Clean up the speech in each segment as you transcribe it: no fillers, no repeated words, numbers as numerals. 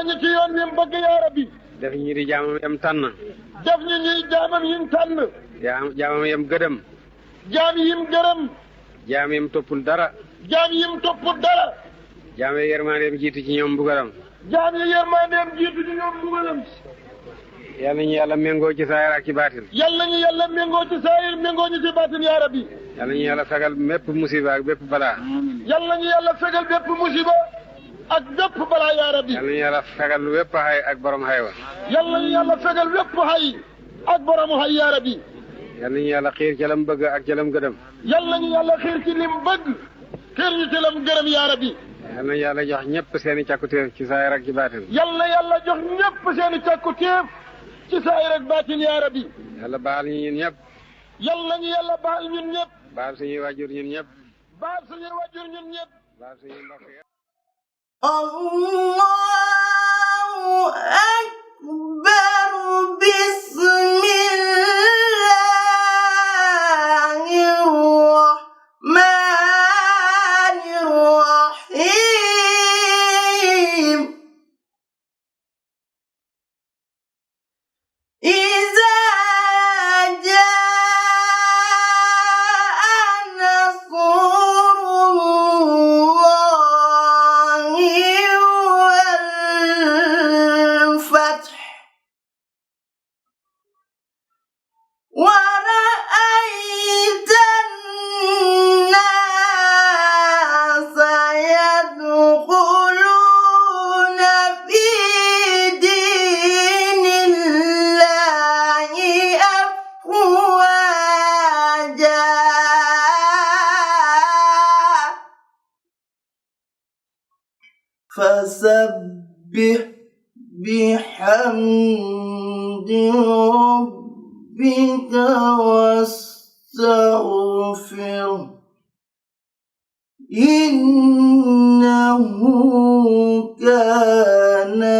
ñu ci yoon wi mu bëgg yaa rabbi. def ñi di jaamam yam tànn. def ñu ñuy jaamam yim tànn. jaamam yam gëdëm. jaam yim gërëm. jaam yam toppul dara. jaam yim toppul dara. jaam yi yërmandeem jiitu ci ñoom mbugalam. jaam yi yërmandeem jiitu ci ñoom mbugalam. yal nañu yàlla méngoo ci saayir ak ci baatin. yal nañu yàlla méngoo ci saayir méngoo ñu ci baatin yaa rabbi. yal nañu yàlla fegal bépp musiba ak bépp balaa. yal nañu yàlla fegal bépp musiba ak bépp balaa yaa rabbi. yal nañu yàlla fegal bépp xay ak borom xay wa. yal nañu yàlla fegal bépp xay ak borom xay yaa rabbi. yal nañu yàlla xiir ca lam bëgg ak ca lam gëdëm. yal nañu yàlla xiir ci lim bëgg xiir ñu ci lam gërëm yaa rabbi. yal nañu yàlla jox ñëpp seen i càkkutéef ci saayir ak ci baatin. yal na yàlla jox ñëpp seen i càkkutéef ci saayir ak baatin yaa rabbi. yàlla baal ñu ñun ñëpp. yal nañu yàlla baal ñun ñëpp. baal suñuy wàjjur ñun ñëpp. baal suñuy wàjjur ñun ñëpp. baal suñuy mbokk yëpp. Allahu akbar bismillahir rahmanir rahim. Iza jaa nasrullahi wal fath wa ra'ayta an-nasa yadkhuluna fi dinillahi afwaja. Fasabbih bihamdi rabbika wastaghfirhu innahu kana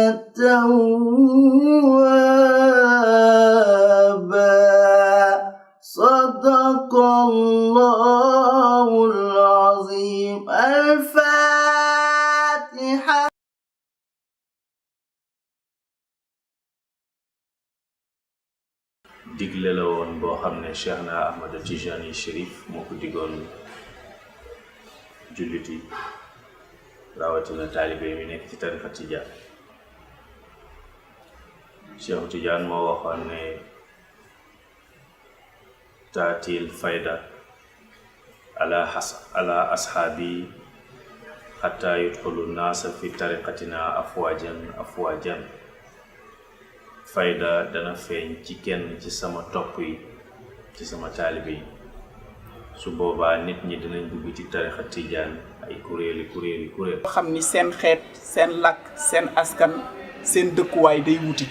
tawwaba. Sadaqallahul azim. Al-Fatiha. digle la woon boo xam ne Cheikh na Ahmad Tijani Chérif moo ko digoon jullit yi rawatina taalibe yi nekk ci tarixa Tijaan. Cheikh Tijaan moo waxoon ne taatil fayda ala ashaabi xatta yudxulu naasa fi tariqatina afwajan fayda dana feeñ ci kenn ci sama topp yi ci sama taalibe yi su boobaa nit ñi dinañ dugg ci tarixa Tijaan ay kuréel. xam ni seen xeet seen làkk seen askan seen dëkkuwaay day wuti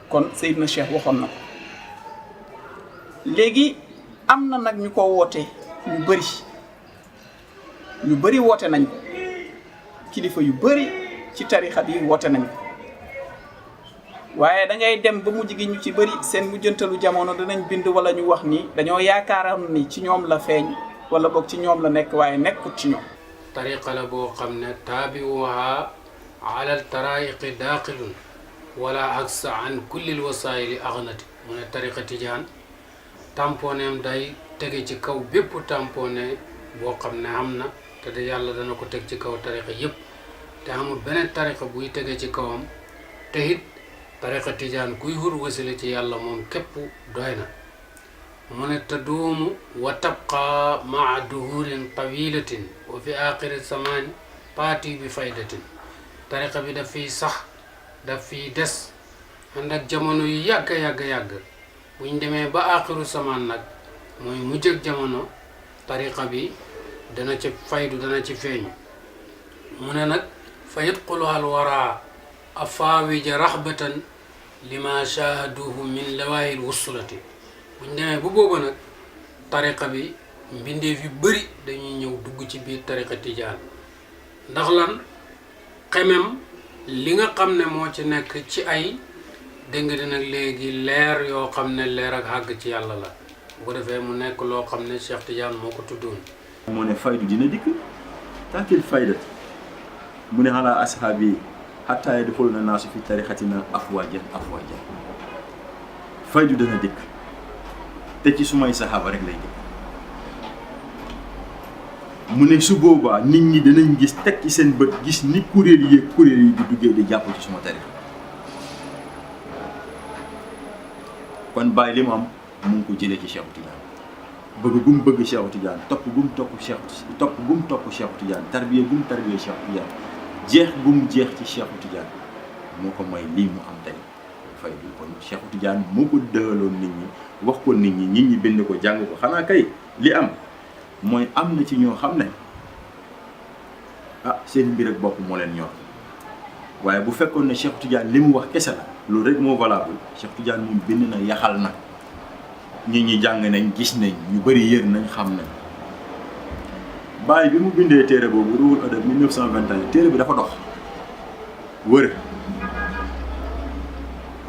kon Seydina Cheikh waxoon na ko. léegi am na nag ñu ko woote ñu bëri woote nañ ko kilifa yu bëri ci tarixa bi woote nañ ko waaye da ngay dem ba mujj gi ñu ci bëri seen mujjantalu jamono danañ bind wala ñu wax ni dañoo yaakaaram ni ci ñoom la feeñ wala boog ci ñoom la nekk waaye nekkut ci ñoom. tariqa la boo xam ne taabiuha ala al taraiqi daaqilun wala aksa an kulli l wasaili aghnati mu ne tariqa Tijaan tamponeem day tege ci kaw bépp tampone boo xam ne am na te de yàlla dana ko teg ci kaw tariqa yépp te amul beneen tariqa buy tege ci kawam te it tariqa Tijaan kuy hur wasila ci yàlla moom képp doy na. mu ne taduumu wa tabqa maa duhurin tawilatin wa fi axiri samaani paati bi faydatin tariqa bi daf fiy sax daf fiy des ànd ak jamono yu yàgg buñ demee ba axiru samaan nag mooy mujj ak jamono tariqa bi dana ci faydu dana ci feeñu. mu ne nag fa yadxuluha alwara afaawija raxbatan lima shaahaduhu min lawaahil wusulati buñ demee ba booba nag tariqa bi mbindeef yu bëri dañuy ñëw dugg ci biir tariqa Tijaan ndax lan xemem li nga xam ne moo ci nekk ci ay dégg nga nag léegi leer yoo xam ne leer ak àgg ci yàlla la bu ko defee mu nekk loo xam ne Cheikh Tidiane moo ko tuddoon. moo ne faydu dina dikk taatil fayda mu ne ala ashaabi xataa yadxuluna naasu fi tarixatina afwaajan afwaajan faydu dana dikk te ci sumay saxaaba rek lay dikk mu ne su boobaa nit ñi danañ gis teg ci seen bët gis ni kuréel yi di duggee di jàpp ci suma tarixa kon bàyyi li mu am mu ngi ko jëlee ci Cheikh Tidiane bëgg gum bëgg Cheikh Tidiane topp gum topp Cheikh Tidiane tarbiya gum tarbiya Cheikh Tidiane jeex gum jeex ci Cheikh Tidiane moo ko may lii mu am tey faydu kon Cheikh Tidiane moo ko dëhaloon nit ñi wax ko nit ñi bind ko jàng ko xanaa kay li am mooy am na ci ñoo xam ne seen mbir ak bopp moo leen ñor waaye bu fekkoon ne Cheikh Tidiane li mu wax kese la loolu rek moo valable Cheikh Tidiane moom bind na yaxal na nit ñi jàng nañ gis nañ ñu bëri yër nañ xam nañ Baye bi mu bindee téere boobu Ruhul Adab 1921 téere bi dafa dox wër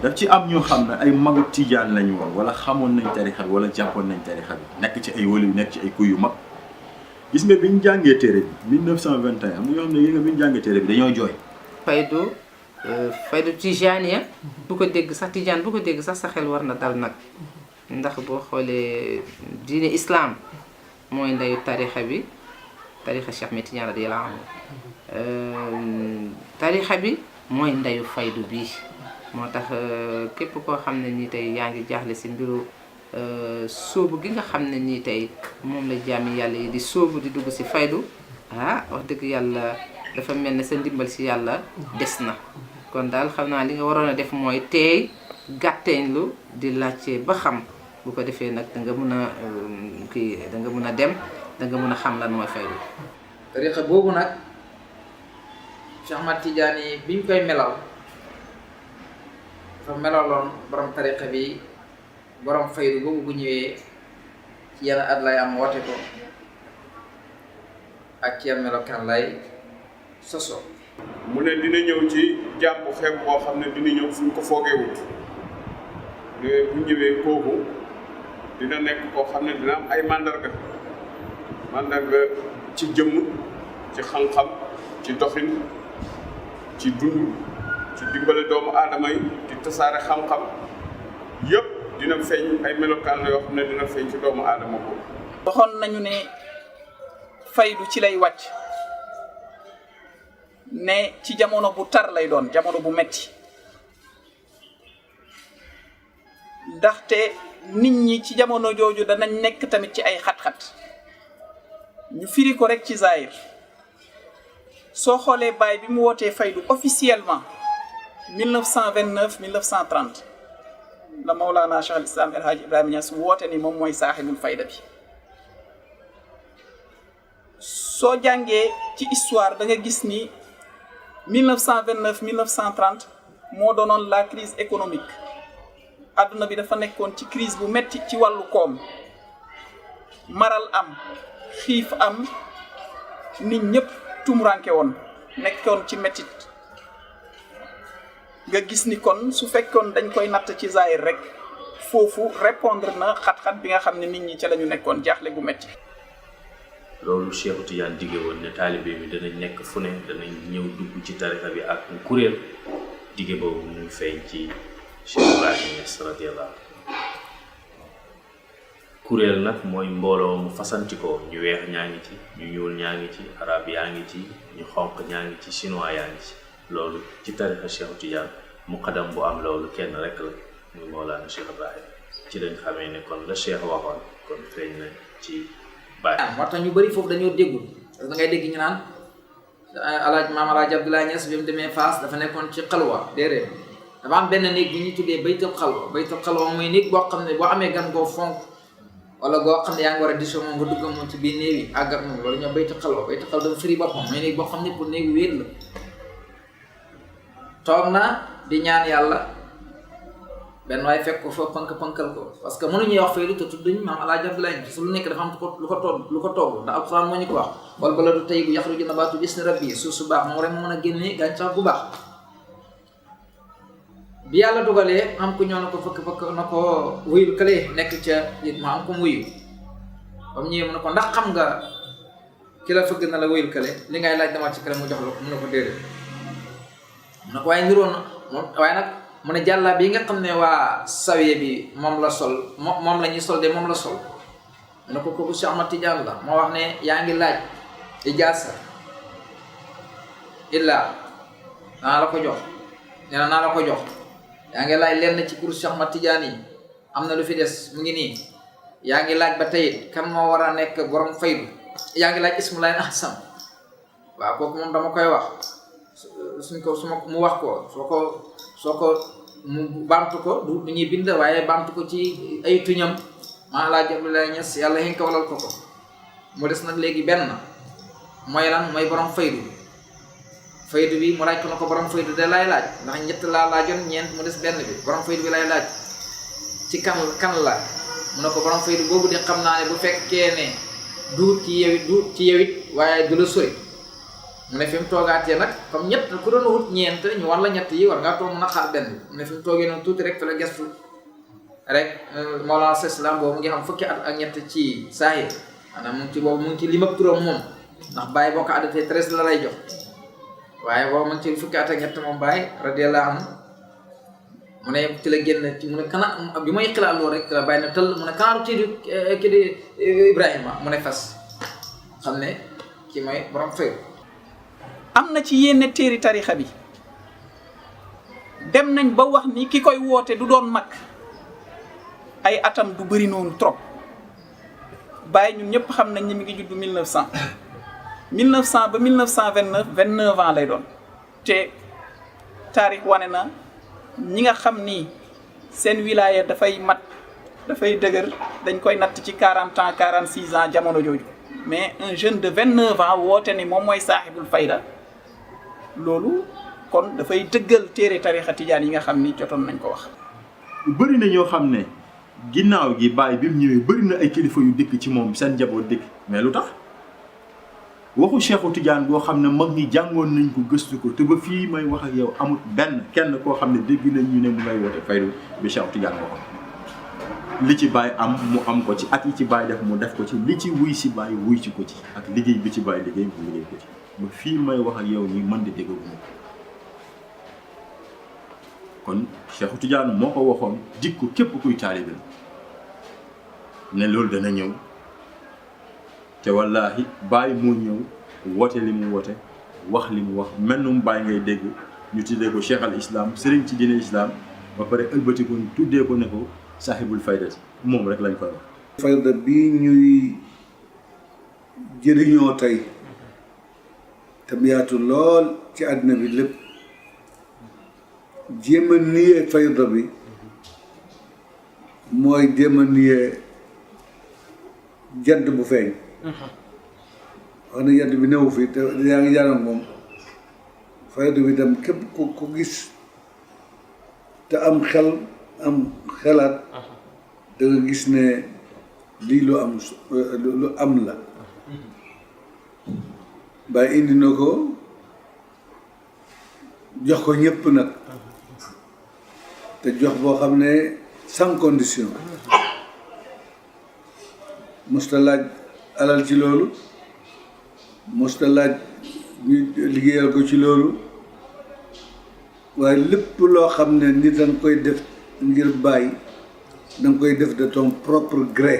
daf ci am ñoo xam ne ay magu Tidiane lañu woon wala xamoon nañ tarixa bi wala jàppoon nañ tarixa bi nekk ci ay wali nekk ci ay kuy yu mag gis nga bi ñu jàngee téere bi 1921 am na ñoo xam ne yi nga bi ñu jàngee téere bi dañoo jooy. faydu Tijaaniya bu ko dégg sax Tijaan bu ko dégg sax sa xel war na dal nag ndax boo xoolee diine islam mooy ndeyu tarixa bi tarixa Cheikh Ahmed Tidiane radiyallahu anhu tarixa bi mooy ndeyu faydu bi moo tax képp koo xam ne nii tey yaa ngi jaaxle si mbiru sóobu gi nga xam ne nii tey moom la jaami yàlla yi di sóobu di dugg si faydu wax dëgg yàlla dafa mel ne sa ndimbal si yàlla des na kon daal xam naa li nga waroon a def mooy teey gàtteñlu di laajte ba xam bu ko defee nag da nga mën a da nga mën a dem da nga mën a xam lan mooy faydu. tariqa boobu nag Cheikh Ahmad Tidiane yi biñ koy melal dafa melaloon borom tariqa bi borom faydu boobu bu ñëwee ci yenn at lay am woote ko ak ci yenn melokaan lay soso. mu ne dina ñëw ci jàpp xeeb boo xam ne dina ñëw fu ñu ko foogeewut bu ñëwee kooku dina nekk koo xam ne dina am ay mandarga ci jëmm ci xam-xam ci doxin ci dund ci dimbale doomu aadama yi di tasaare xam-xam yëpp dina feeñ ay melokaan la yoo xam ne dina feeñ ci doomu aadama boobu. waxoon nañu ne faydu ci lay wàcc ne ci jamono bu tar lay doon jamono bu metti ndaxte nit ñi ci jamono jooju danañ nekk tamit ci ay xat-xat ñu firi ko rek ci zahir soo xoolee Baye bi mu wootee faydu officiellement 1929 1930 la Mawlana Cheikh al Islam El Hadj Ibrahima Niass woote ni moom mooy saaxibul fayda bi soo jàngee ci histoire da nga gis ni 1929 1930 moo doonoon la crise économique adduna bi dafa nekkoon ci crise bu metti ci wàllu koom maral am xiif am nit ñëpp tumuranke woon nekkoon ci mettit nga gis ni kon su fekkoon dañ koy natt ci zahir rek foofu répondre na xat-xat bi nga xam ne nit ñi ca la ñu nekkoon jaaxle gu metti loolu Cheikh Tidiane digge woon ne taalibe mi danañ nekk fu ne danañ ñëw dugg ci tarixa bi ak kuréel digge boobu mu ngi feeñ ci Cheikh Ibrahima Niass radiyallahu kuréel nag mooy mbooloo mu fasantikoo ñu weex ñaa ngi ci ñu ñuul ñaa ngi ci arab yaa ngi ci ñu xonq ñaa ngi ci chinois yaa ngi ci loolu ci tarixa Cheikh Tidiane muqaddam bu am loolu kenn rek la muy Mawlana Cheikh Ibrahima ci lañ xamee ne kon la Cheikh waxoon kon feeñ na ci Baye. moo tax ñu bëri foofu dañoo déggul parce que da ngay dégg ñu naan maam Alaaji Abdoulaye Niass bi mu demee Fass dafa nekkoon ci xalwa déedéet dafa am benn néeg bu ñuy tuddee baytul xalwa mooy néeg boo xam ne boo amee gan goo fonk wala goo xam ne yaa ngi war a disoo moom nga dugg moom ci biir néew yi àgg ak moom loolu ñoo baytul xalwa dafa firi boppam mooy néeg boo xam ne pour néegu wéet la toog na di ñaan yàlla benn waaye fekk ko fa pënkal ko parce que mënuñuy wax faydu te tudduñ maam Alaaji Abdoulaye su lu nekk dafa am lu ko togg ndax alxuraan moo ñu ko wax wal baladu tayyibu yaxruju nabaatu bismi rabbi suuf su baax moom rek moo mën a génnee gàncax bu baax bi yàlla dogalee am ku ñëw na ko fëkk na ko wuyul kële nekk ca it ma am ko wuyu ba mu ñëwee mu ne ko ndax xam nga ki la fëgg na la wuyul kële li ngay laaj dama ci kële mu jox la ko mu ne ko déedéet mu ne ko waaye niroon na moom waaye nag mu ne jàllaa bi nga xam ne waa sawiye bi moom la sol moom la ñuy sol de moom la sol mu ne ko kooku Cheikh Ahmad Tidiane la moo wax ne yaa ngi laaj ijaasa illa naa la ko jox nee na naa la ko jox yaa ngi laaj lenn ci kurus Cheikh Ahmad Tidiane yi am na lu fi des mu ngi nii yaa ngi laaj ba tey kan moo war a nekk borom faydu yaa ngi laaj ismullahi ahsam waaw kooku moom dama koy wax suñ ko su ma mu wax ko soo ko mu baamtu ko du ñuy bind waaye baamtu ko ci ay tuñam maa laa Abdoulaye Niass yàlla xëy walal ko ko mu des nag léegi benn mooy lan mooy borom faydu bi mu laaj ko na ko borom faydu de lay laaj ndax ñett laa laajoon ñeent mu des benn bi borom faydu bi lay laaj ci kan la mu ne ko borom faydu boobu de xam naa ne bu fekkee ne duut ci yewit waaye du la sori mu ne fi mu toogaatee nag comme ñett ku doon wut ñeent ñu war la ñett yi war ngaa toog mën a xaar benn bi mu ne fi mu toogee noonu tuuti rek fa la gestu rek Mawlana Islam boobu mu ngi xam fukki at ak ñett ci saahir maanaam mu ngi ci boobu mu ngi ci lim ak turam moom ndax Baye boo ko addatee 13 la lay jox waaye boobu mu ngi ci fukki at ak ñett moom Baye radiyallahu anhu mu ne ci la génn ci mu ne kana bi may xilaat loolu rek la Baye na tëll mu ne kanaaru kii di Ibrahima mu ne fas xam ne kii mooy borom faydu am na ci yenn téeri tarixa bi dem nañ ba wax ni ki koy woote du doon mag ay atam du bëri noonu trop Baye ñun ñëpp xam nañ ni mi ngi judd 1900 ba 1929 29 ans lay doon te taarix wane na ñi nga xam ni seen wilaya dafay mat dafay dëgër dañ koy natt ci 40 ans 46 ans jamono jooju mais un jeune de 29 ans woote ni moom mooy saaxibul fayda loolu kon dafay dëggal téere tarixa tijaan yi nga xam ni jotoon nañ ko wax. bëri na ñoo xam ne ginnaaw gi Baye bi mu ñëwee bëri na ay kilifa yu dëkk ci moom seen njaboot dëkk mais lu tax waxu Cheikhu Tidiane boo xam ne mag ñi jàngoon nañ ko gëstu ko te ba fii may wax ak yow amul benn kenn koo xam ne dégg nañ ñu ne mu ngay woote faydu bi Cheikhu Tidiane waxoon li ci Baye am mu am ko ci ak yi ci Baye def mu def ko ci li ci wuy si Baye wuy ci ko ci ak liggéey bi ci Baye liggéey mu liggéey ko ci ba fii may wax ak yow nii mën di dégg kon Cheikhu Tidiane moo ko waxoon jikko képp kuy taalibe ne loolu dana ñëw te wallaahi Baye moo ñëw woote li mu woote wax li mu wax mennum Baye ngay dégg ñu tuddee ko Cheikh al Islam sëriñ ci diine Islam ba pare ëlbati ko tuddee ko ne ko sahibul fayda moom rek lañ koy wax. fayda bii ñuy jëriñoo tey tam yaatu lool ci àddina bi lépp jéem a niyee fayda bi mooy jéem a niyee jant bu feeñ. wax na jant bi newu fi te yaa ngi jaaroon moom fayda bi tam képp ku gis te am xel am xelaat da nga gis ne lii lu am la Baye indi na ko jox ko ñëpp nag te jox boo xam ne sans condition mosta laaj alal ci loolu mosta laaj ñu liggéeyal ko ci loolu waaye lépp loo xam ne nit dañ koy def ngir Baye danga koy def de ton propre gré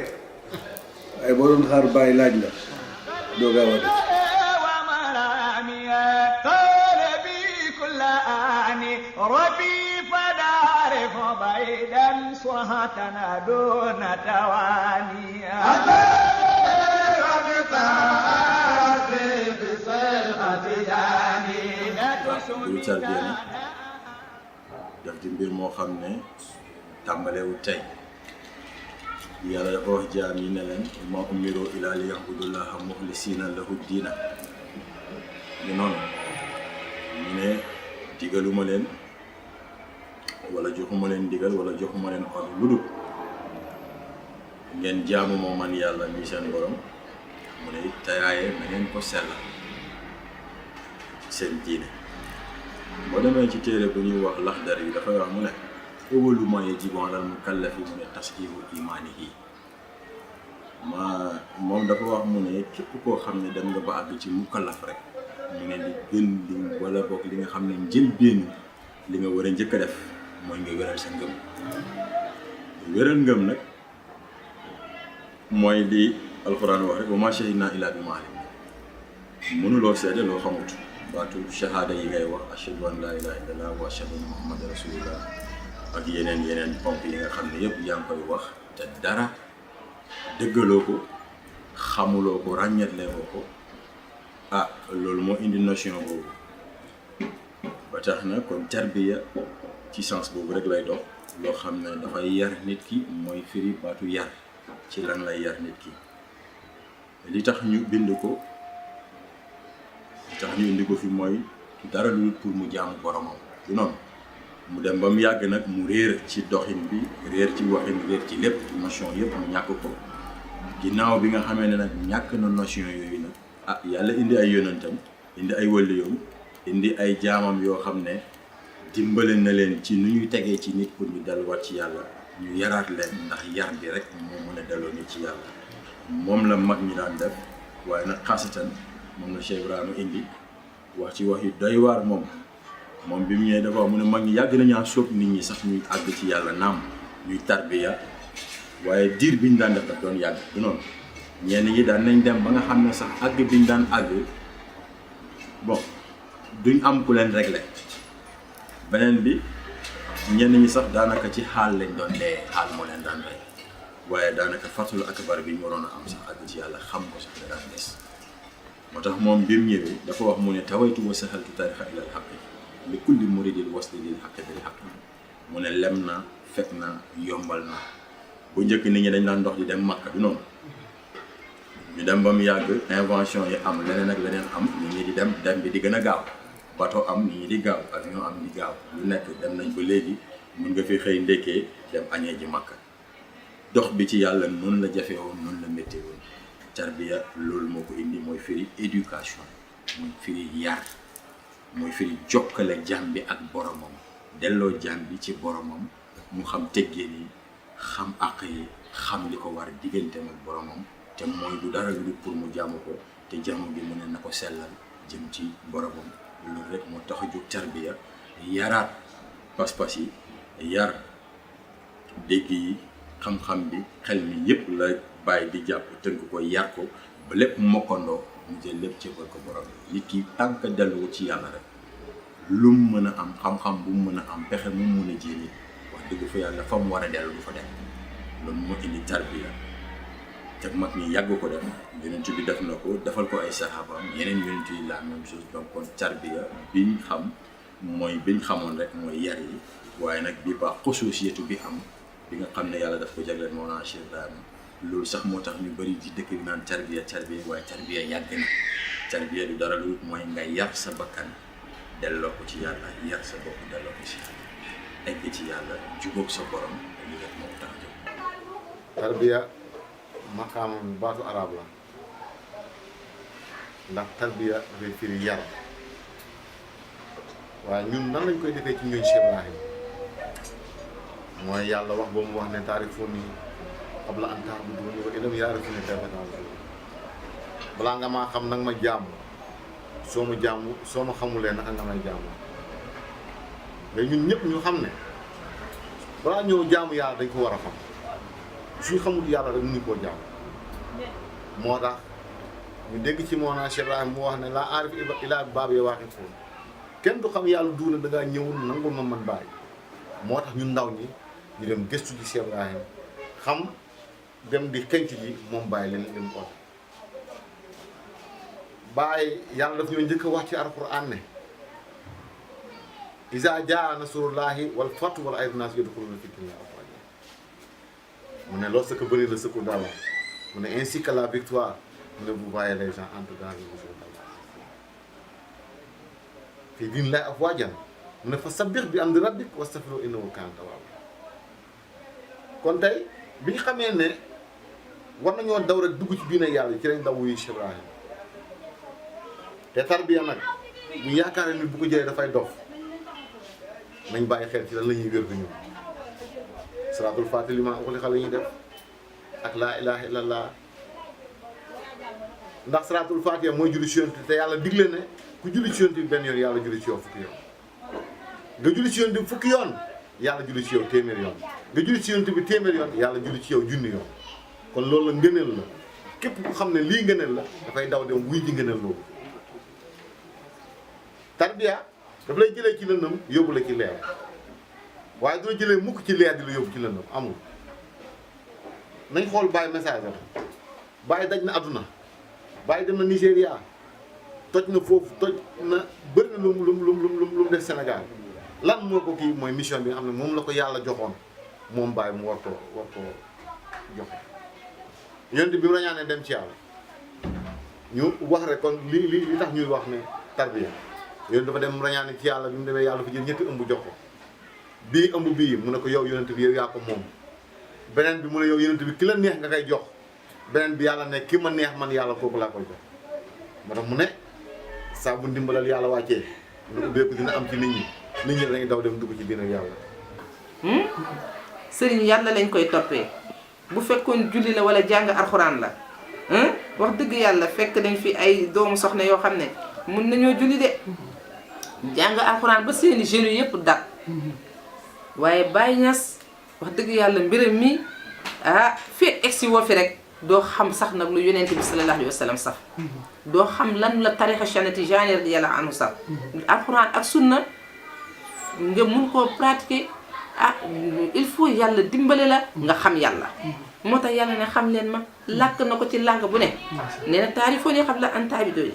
waaye boo doon xaar Baye laaj la doo gaaw a def lu tarbiya nag daf di mbir moo xam ne tàmbalewu tey yàlla dafa wax jaam yi ne leen ma umiru ila li ya'budullaha muxlisina lahu diina ñu noonu ñu ne digaluma leen wala joxuma leen digal wala joxuma leen ordre lu dul ngeen jaamu moo man yàlla mi seen borom mu ne tayaaye na ngeen ko sellal seen diine boo demee ci téere bu ñuy wax Laxdar yi dafay wax mu ne awwalu maa yajibu alal mukallafi mu ne tasxiihu imaanihi moom dafa wax mu ne képp koo xam ne dem nga ba àgg ci mukallaf rek mu ne li gën li wala boog li nga xam ne njëlbéenu li nga war a njëkk a def mooy nga wéral sa ngëm wéral ngëm nag mooy li alxuraan wax rek wa maa shahidnaa illaa bimaa alimnaa mënuloo seede loo xamut baatu shahada yi ngay wax ashhadu an laa ilaaha illallaah wa ashhadu anna muhammadan rasulullah ak yeneen ponk yi nga xam ne yëpp yaa ngi koy wax te dara dëggaloo ko xamuloo ko ràññetleekoo ko loolu moo indi notion boobu ba tax na kon tarbiya ci sens boobu rek lay dox loo xam ne dafay yar nit ki mooy firi baatu yar ci lan lay yar nit ki li tax ñu bind ko li tax ñu indi ko fi mooy dara lu pour mu jaamu boromam du noonu mu dem ba mu yàgg nag mu réer ci doxin bi réer ci waxin réer ci lépp notion yëpp mu ñàkk ko ginnaaw bi nga xamee ne nag ñàkk na notion yooyu nag yàlla indi ay yonentam indi ay waliyoom indi ay jaamam yoo xam ne dimbale na leen ci nu ñuy tegee ci nit pour ñu delluwaat ci yàlla ñu yaraat leen ndax yar bi rek moo mën a delloo nit ci yàlla moom la mag ñi daan def waaye nag xaasatan moom la Cheikh Ibrahima indi wax ci wax yu doy waar moom bi mu ñëwee dafa wax mu ne mag ñi yàgg nañaa sóob nit ñi sax ñuy àgg ci yàlla naam ñuy tarbiya waaye diir bi ñu daan def daf doon yàgg du noonu ñenn ñi daan nañ dem ba nga xam ne sax àgg bi ñu daan àgg bon duñ am ku leen réglé beneen bi ñenn ñi sax daanaka ci xaal lañ doon dee xaal moo leen daan rey waaye daanaka fatul akbar bi ñu waroon a am sax àgg ci yàlla xam ko sax da daan des moo tax moom bi mu ñëwee dafa wax mu ne tawaytu wa sahaltu tarixa ilal xaqi li kulli muridil wasli lil xaqi bil xaqi mu ne lem na fekk na yombal na bu njëkk nit ñi dañ daan dox di dem Makka du noonu ñu dem ba mu yàgg invention yi am leneen ak leneen am nit ñi di dem bi di gën a gaaw bateau am nit ñi di gaaw avion am di gaaw lu nekk dem nañ ba léegi mun nga fi xëy ndekkee dem añee ji Makka dox bi ci yàlla noonu la jafe woon noonu la métti woon tarbiya loolu moo ko indi mooy firi éducation mooy firi yar mooy firi jokkale jaam bi ak boromam delloo jaam bi ci boromam mu xam teggeen yi xam àq yi xam li ko war digganteem ak boromam te mooy du dara lu pour mu jaamu ko te jaamu gi mu ne na ko sellal jëm ci boromam loolu rek moo tax a jóg tarbiya yaraat pas-pas yi yar dégg yi xam-xam bi xel mi yépp la bàyyi di jàpp tënk ko yar ko ba lépp mokkandoo mu jël lépp ci ko borom nit ki tànk delluwu ci yàlla rek lu mu mën a am xam-xam bu mu mën a am pexe mu mën a jéem wax dëgg fa yàlla fa mu war a dellu du fa dem loolu moo indi tarbiya te mag ñi yàgg ko def yonent bi def na ko defal ko ay saxaabaam yeneen yonent yi la même chose donc kon tarbiya biñ xam mooy biñ xamoon rek mooy yar yi waaye nag bi ba xusuusiyatu bi am bi nga xam ne yàlla daf ko jagleel Mawlana Cheikh Ibrahima loolu sax moo tax ñu bëri di dëkk bi naan tarbiya waaye tarbiya yàgg na tarbiya du dara lu mooy nga yar sa bakkan delloo ko ci yàlla yar sa bopp delloo ko ci yàlla egg ci yàlla jubóog sa borom li rek moo tax jóg. tarbiya maqaamam baatu arab la ndax tarbiya dafay firi yar waaye ñun nan lañ koy defee ci ñun Cheikh Ibrahim mooy yàlla wax ba mu wax ne taarifuuni qabla an ta'buduuni wa illam ya'rifuuni kayfa ta'buduun balaa nga maa xam nag ma jaamu soo ma xamulee naka nga may jaamu mais ñun ñëpp ñu xam ne balaa ñëw jaamu yàlla dañ ko war a xam suñu xamul yàlla rek mënuñu koo jaamu moo tax ñu dégg ci Mawlana Cheikh Ibrahim mu wax ne laa aarif illaa bi baabi waaqifuun kenn du xam yàlla duuna da ngaa ñëwul nangul ma man bàyyi moo tax ñun ndaw ñi ñu dem gëstu ci Cheikh Ibrahim xam dem di xenc ji moom bàyyi leen lim ko bàyyi yàlla daf ñoo njëkk a wax ci alquran ne iza jaa nasrullahi wal fathu wal ayatu naas yadkhuluna fi diinillahi afwaaja mu ne lorsque venir le secours d'Allah mu ne ainsi que la victoire mu ne vous voyez les gens entrent dans le jour d'Allah fi diinillahi afwaajan mu ne fa sabbih bi hamdi rabbik wastaghfirhu innahu kaana tawwaaba kon tey bi ñu xamee ne war nañoo daw rek dugg ci diine yàlla ci lañ daw wuyu Cheikh Ibrahim te tarbiya nag bu yaakaar ni bu ko jëlee dafay dof nañ bàyyi xel ci lan la ñuy wér du ñun salaatul faatiha li ma uxliqa la ñuy def ak laa ilaha illallah ndax salaatul fatiha mooy julli ci yonent te yàlla digle ne ku julli ci yonent bi benn yoon yàlla julli ci yow fukki yoon nga julli ci yonent bi fukki yoon yàlla julli ci yow téeméer yoon nga julli ci yonent bi téeméer yoon yàlla julli ci yow junni yoon kon loolu la ngëneel la képp ku xam ne lii ngëneel la dafay daw dem wuy ji ngëneel loolu tarbiya daf lay jëlee ci lëndëm yóbbu la ci leer waaye du la jëlee mukk ci leer di la yóbbu ci lëndëm amul nañ xool Baye message am Baye daj na àdduna Baye dem na Nigéria toj na foofu toj na bëri na lu mu def Sénégal lan moo ko kii mooy mission bi nga xam ne moom la ko yàlla joxoon moom Baye mu war ko joxe yonent bi mu la ñaanee dem ci yàlla ñu wax rek kon li tax ñuy wax ne tarbiya yonent dafa dem mu la ñaanee ci yàlla bi mu demee yàlla dafa jël ñetti ëmb jox ko bii ëmb bii mu ne ko yow yonent bi yow yaa ko moom beneen bi mu ne yow yonent bi ki la neex nga koy jox beneen bi yàlla ne ki ma neex man yàlla kooku laa koy jox moo tax mu ne saa bu ndimbalal yàlla wàccee mu ne ubbeeku dina am ci nit ñi dañuy daw dem dugg ci diina yàlla sëriñ yàlla lañ koy toppee bu fekkoon julli la wala jàng alxuraan la wax dëgg yàlla fekk nañ fi ay doomu soxna yoo xam ne mun nañoo julli de jàng alxuraan ba seeni jeunes yëpp dak waaye Baye Niass wax dëgg yàlla mbiram mi fekk egsi woo fi rek doo xam sax nag lu yonent bi sallallahu alayhi wa sallam sax doo xam lan la tarixa Cheikh Tidiane radiyallahu anhu sax alxuraan ak sunna nga mun koo pratiquer il faut yàlla dimbale la nga xam yàlla moo tax yàlla ne xam leen ma làkk na ko ci langue bu ne nee na taarifoo ni xam la an taabidoo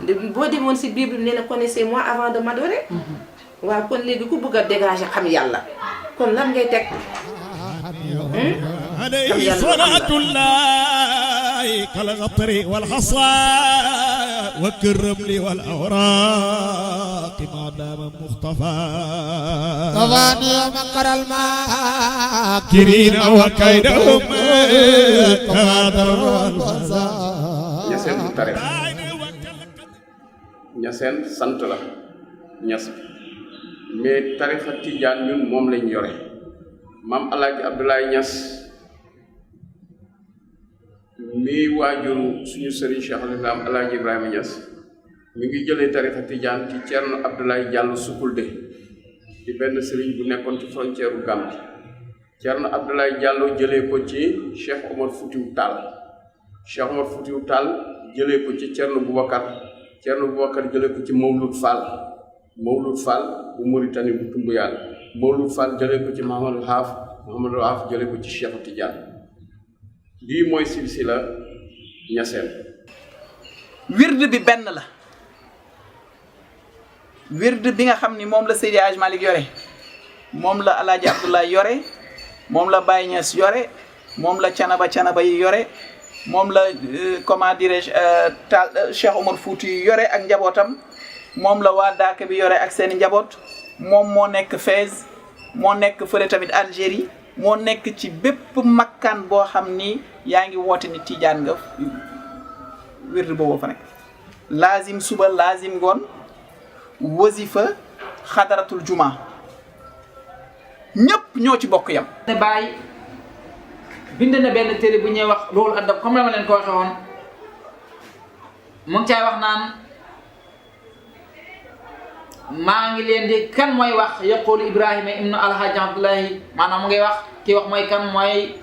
ni boo demoon si Bible nee na connaissez-moi avant de m'adorer waaw kon léegi ku bëgg a dégager xam yàlla kon lan ngay teg عليه صلاة الله كالغطر والحصى والكرمل والأوراق ما دام مختفى طغاني مقر الماكرين وكيدهم كادر والفزا ñaseen du tarix ñaseen sant la ñas mais tarixa tijaan ñun moom lañ yore maam Alaaji Abdoulaye Niass mi waajuru suñu sëriñ Cheikh al Islam Alaaji Ibrahima Niass mi ngi jëlee tarixa tijaan ci Ceerno Abdoulaye Diallo Sukulde di benn sëriñ bu nekkoon ci frontière u Gambie Ceerno Abdoulaye Diallo jëlee ko ci Cheikh Omar Foutiou Tall Cheikh Omar Foutiou Tall jëlee ko ci Ceerno Boubacar jëlee ko ci Mawlud Fall bu Mauritanie bu Tumbuyaan Mawlud Fall jëlee ko ci Mahamadou Haaf jëlee ko ci Cheikh Tidiane lii mooy silsila ñaseen wird bi benn la wird bi nga xam ni moom la Seydi Hadj Malick yore moom la Alaaji Abdoulaye yore moom la Baye Niass yore moom la canaba yi yore moom la comment dirais-je Cheikh Omar Fouti yore ak njabootam moom la waa Daaka bi yore ak seeni njaboot moom moo nekk Fès moo nekk fële tamit Algérie moo nekk ci bépp makkaan boo xam ni yaa ngi woote ni Tijaan nga wird boobu fa nekk laazim suba laazim ngoon wasifa xadaratul juma ñëpp ñoo ci bokk yam ne Baye bind na benn téere bu ñuy wax loolu adab comme la ma leen ko waxe woon mu ngi caay wax naan maa ngi leen di kan mooy wax yaqulu Ibrahima ibnu alhaji Abdullahi maanaam mu ngay wax kii wax mooy kan mooy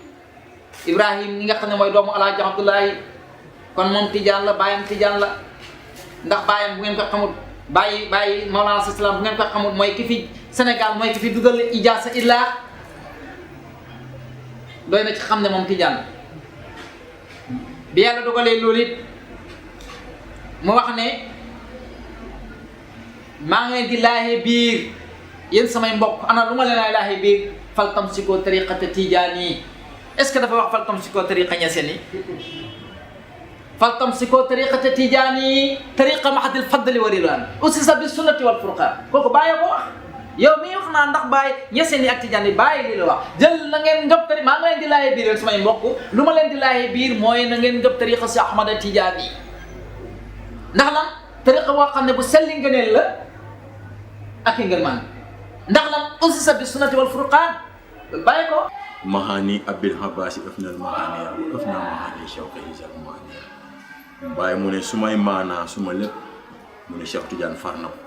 Ibrahim ñi nga xam ne mooy doomu alhaji Abdullahi kon moom Tijaan la baayam Tijaan la ndax baayam bu ngeen ko xamul bàyyi Mawlana Salaam bu ngeen ko xamul mooy ki fi Sénégal mooy ki fi dugal ijaasa illaa doy na ci xam ne moom Tijaan bi yàlla dogalee loolu it mu wax ne maa ngi leen di laaxe biir yéen samay mbokk ana lu ma leen ay laaxe biir faltam si ko tariqata Tijaan yi est-ce que dafa wax faltam si ko tariqa ñaseen yi faltam si ko tariqata Tijaan yi tariqa mahadil fadli wa ridwan usisa bi sunnati wal furqan kooku bàyyi ko wax yow mii wax naa ndax bàyyi ñaseen yi ak Tijaan yi bàyyi li la wax jël na ngeen ngëp tari maa ngi leen di laaxe biir yéen samay mbokk lu ma leen di laaxe biir mooy na ngeen ngëp tariqa si Ahmada Tijaan yi ndax lan tariqa boo xam ne bu selli ngëneel la ak ngeen man ndax lan usisa bi sunnati wal furqan bàyyi ko mahani abil habasi ëfnal mahani wa ëfna mahani shawqa isal mahani Baye mu ne su may maanaa su ma lépp mu ne Cheikh Tidiane far na ko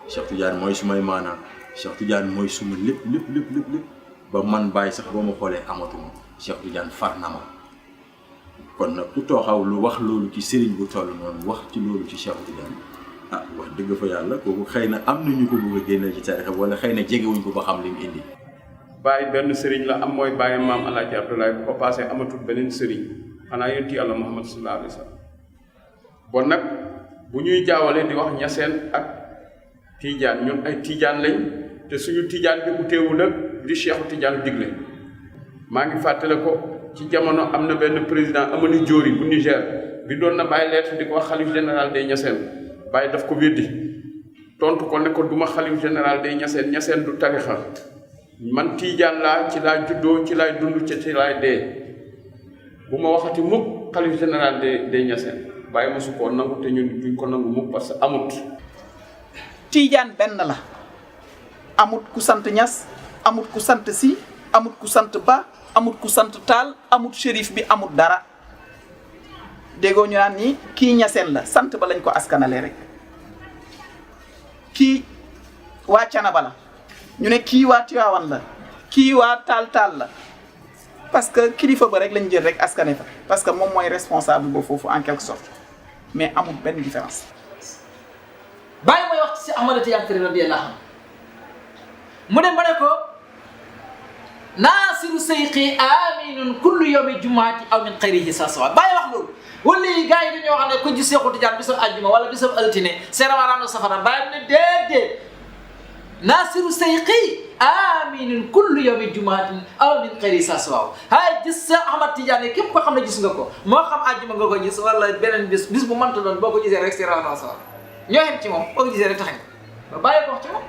Cheikh Tidiane mooy su may maanaa Cheikh Tidiane mooy suma lépp ba man Baye sax boo ma xoolee amatuma Cheikh Tidiane far na ma kon nag ku tooxaw lu wax loolu ci sëriñ bu toll noonu wax ci loolu ci Cheikh Tidiane wax dëgg fa yàlla kooku xëy na am nañu ko bëgg a génne ci tarixa wala xëy na jegewuñ ko ba xam li mu indi. Baye benn sëriñ la am mooy Baye maam El Hadj Abdoulaye bu ko paasee amatul beneen sëriñ xanaa yonti yàlla Muhammad sallallahu alayhi wa sallam bon nag bu ñuy jaawalee di wax ñaseen ak Tidiane ñun ay Tidiane lañ te suñu Tidiane bi ku teewul ak di Cheikh Tidiane digle maa ngi fàttale ko ci jamono am na benn président Amady Diori bu Niger bi doon na Baye lettre di ko wax xalif général des ñaseen Baye daf ko weddi tontu ko ne ko duma xalif général des ñaseen du tarixa man Tidiane laa ci laa juddoo ci laay dund ci laay dee bu ma waxati mukk xalif général des ñaseen Baye ma su koo nangu te ñun duñ ko nangu mukk parce que amut. Tidiane benn la amut ku sant Ñas amut ku sant Si amut ku sant Ba amut ku sant Taal amut shérif bi amut dara déggoo ñu naan ni kii ñaseen la sant ba lañ ko askanale rek kii waa Canaba la ñu ne kii waa Tiwaawan la kii waa Taal la parce que kilifa ba rek lañ jël rek askane fa parce que moom mooy responsable ba foofu en quelque sorte mais amul benn différence. Baye mooy wax ci Ahmada Tidiane Chérif radiyallahu anhu mu dem ba ne ko naasiru seyqi aminun kullu yawmi jumaati aw min xayrihi sa sawa Baye wax loolu wala yi gars yi dañoo xam ne ko gis Seexu Tijaan bisab àjjuma wala bisab altine seerawaaraam safara Baye ne déedéet naasiru seyqi aminun kullu yawmi jumaati aw min xayrihi sa sawa hay gis sa Ahmad Tidiane képp ko xam ne gis nga ko moo xam àjjuma nga ko gis wala beneen bis bu mënta doon boo ko gisee rek seerawaaraam safara ñoo xem ci moom boo ko gisee rek tax nga Baye ko wax ci moom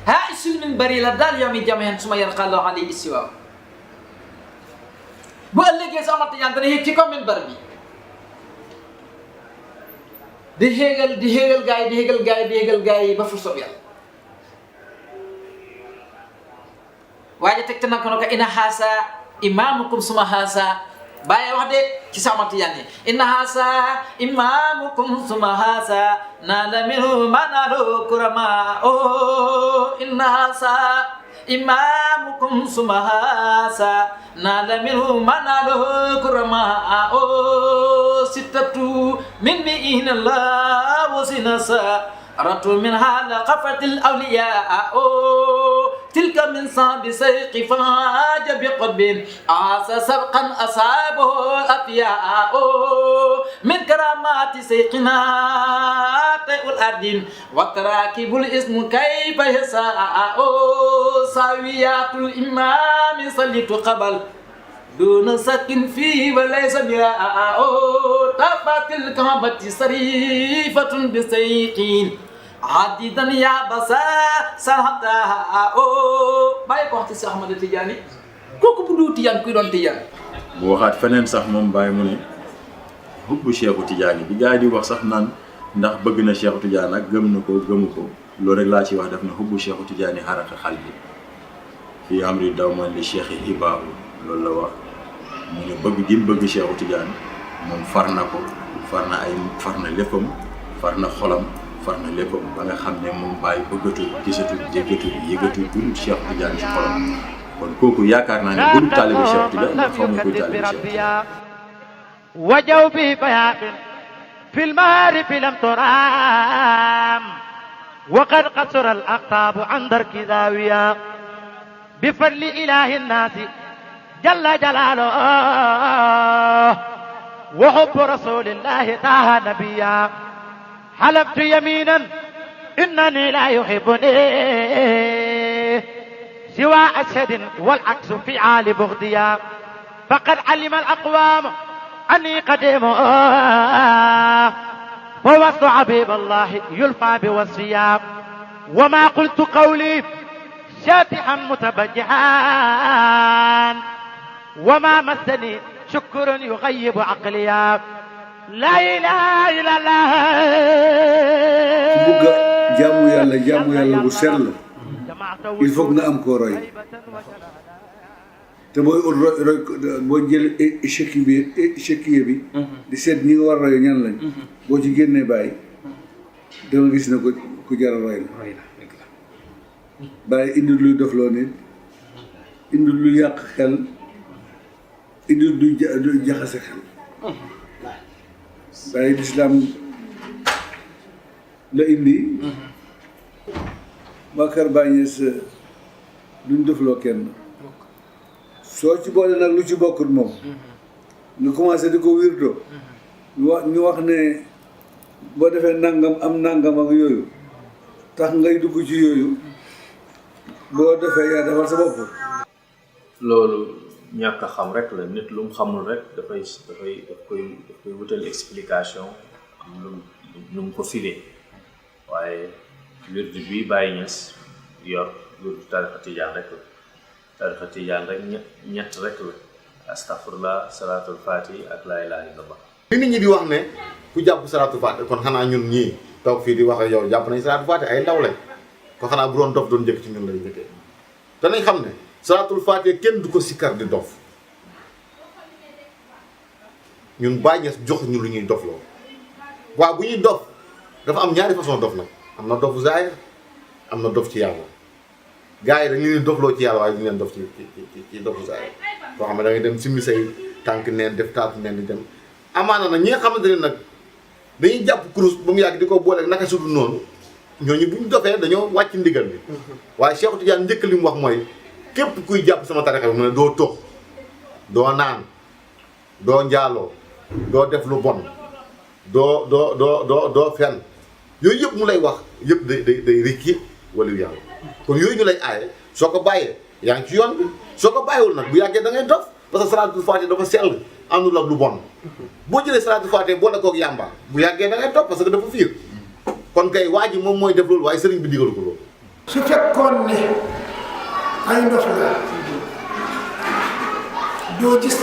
ها اسم من بري لدال يوم جمعين ثم يلقى الله عليه السواء بقول لك يا سامر تيجان ترى هيك كم من بربي دهيغل جاي بفرصة بيا واجه تكتنا كنوك إن هذا إمامكم ثم هذا Baye wax de ci Sama Tidiane inna hasa imamukum suma hasa nala minhu manalo kurama inna hasa imamukum suma hasa nala minhu manalo kurama sittatu min mi'in Allah wa sinasa ratu min hala qafatil awliya تلك من صاب سيق فاج بقب عاص سبقا أصابه أفياء من كرامات سيقنا طيء الأرض وتراكب الاسم كيف يساء ساويات الإمام صليت قبل دون سكن فيه وليس بياء تفات الكعبة صريفة بسيقين عديدا يا بسا سهدا Baye ko wax ci Cheikh Ahmada Tidiane kooku bu du Tidiane kuy doon Tidiane bu waxaat feneen sax moom Baye mu ne hubbu Cheikh Tidiane bi gars yi di wax sax naan ndax bëgg na Cheikh Tidiane ak gëm na ko gëmu ko loolu rek laa ci wax def na hubbu Cheikh Tidiane xaraka xal bi fii amri dawman li Cheikh Ibaabu loolu la wax mu ne bëgg gi mu bëgg Cheikh Tidiane moom far na ko far na léppam far na xolam far na léppam ba nga xam ne moom Baye bëggatul gisatul jéggatul yëgatul bu dul Cheikh Tidiane ci xolam kon kooku yaakaar naa ne bu dul taalibe Cheikh Tidiane dafa am koy taalibe Cheikh Tidiane wajaw bi bayatin fil maarif lam turam wa qad qasara al aqtab an darki dawiya bi fadli ilahi nnaasi jalla jalaaluhu wa hubbu rasulillahi taha nabiya حلفت يمينا إنني لا يحبني سوى أسد والعكس في عال بغضيا فقد علم الأقوام أني قديم ووصف حبيب الله يلفى بوصفيا وما قلت قولي شاتحا متبجحا وما مسني شكر يغيب عقليا لا إله إلا الله bugg a jaamu yàlla bu sell il faut nga am koo roy te booy roy boo jël échiquier bi di seet ñi nga war a roy ñan lañ boo ci génnee bàyyi da nga gis ne ko ku jar a roy la bàyyi indi luy dofloo nit indi lu yàq xel indi lu jaxase xel bàyyi lislaam la indi waa Kër Baay Ñas duñ dofloo kenn soo ci boole nag lu ci bokkut moom nga commencé di ko wirdo ñu wax ne boo defee nangam am nangam ak yooyu tax ngay dugg ci yooyu boo defee yaa defal sa bopp. loolu ñàkk a xam rek la nit lu mu xamul rek daf koy wutal explication am lu mu ko filee waaye wirdu bi Baay Ñas yor wirdu tarixa tijaan rek la tarixa tijaan rek ñett rek la astafurlah salaatul faati ak laa ilaaha illallah. li nit ñi di wax ne ku jàpp salaatul faati kon xanaa ñun ñii toog fii di wax ak yow jàpp nañ salaatul faati ay ndaw lañ kon xanaa bu doon dof doon njëkk ci ñun lay njëkkee danañ xam ne salaatul faati kenn du ko sikkar di dof ñun Baay Ñas jox ñu lu ñuy dofloo waaw bu ñuy dof dafa am ñaari façon dof nag am na dofu zaahir am na dof ci yàlla gars yi dañu leen dofloo ci yàlla waaye ñu leen dof ci dofu zaahir koo xam ne da ngay dem simmi say tànk neen def taatu neen di dem amaana nag ñi nga xamante ne nag dañuy jàpp kurus ba mu yàgg di ko booleeg naka sudu noonu ñooñu bu ñu dofee dañoo wàcc ndigal bi waaye Cheikh Tidiane njëkk li mu wax mooy képp kuy jàpp sama tarixa bi mu ne doo tox doo naan doo njaaloo doo def lu bon doo fen yooyu yëpp mu lay wax yëpp day rikki wala yàlla kon yooyu ñu lay aaye soo ko bàyyee yaa ngi ci yoon bi soo ko bàyyiwul nag bu yàggee da ngay dof parce que salaatul faatiha dafa sell àndul ak lu bon boo jëlee salaatul faatiha boole koog yàmba bu yàggee da ngay dof parce que dafa fiir kon kay waa ji moom mooy def loolu waaye sëriñ bi digalu ko loolu. su fekkoon ne ay ndox la doo gis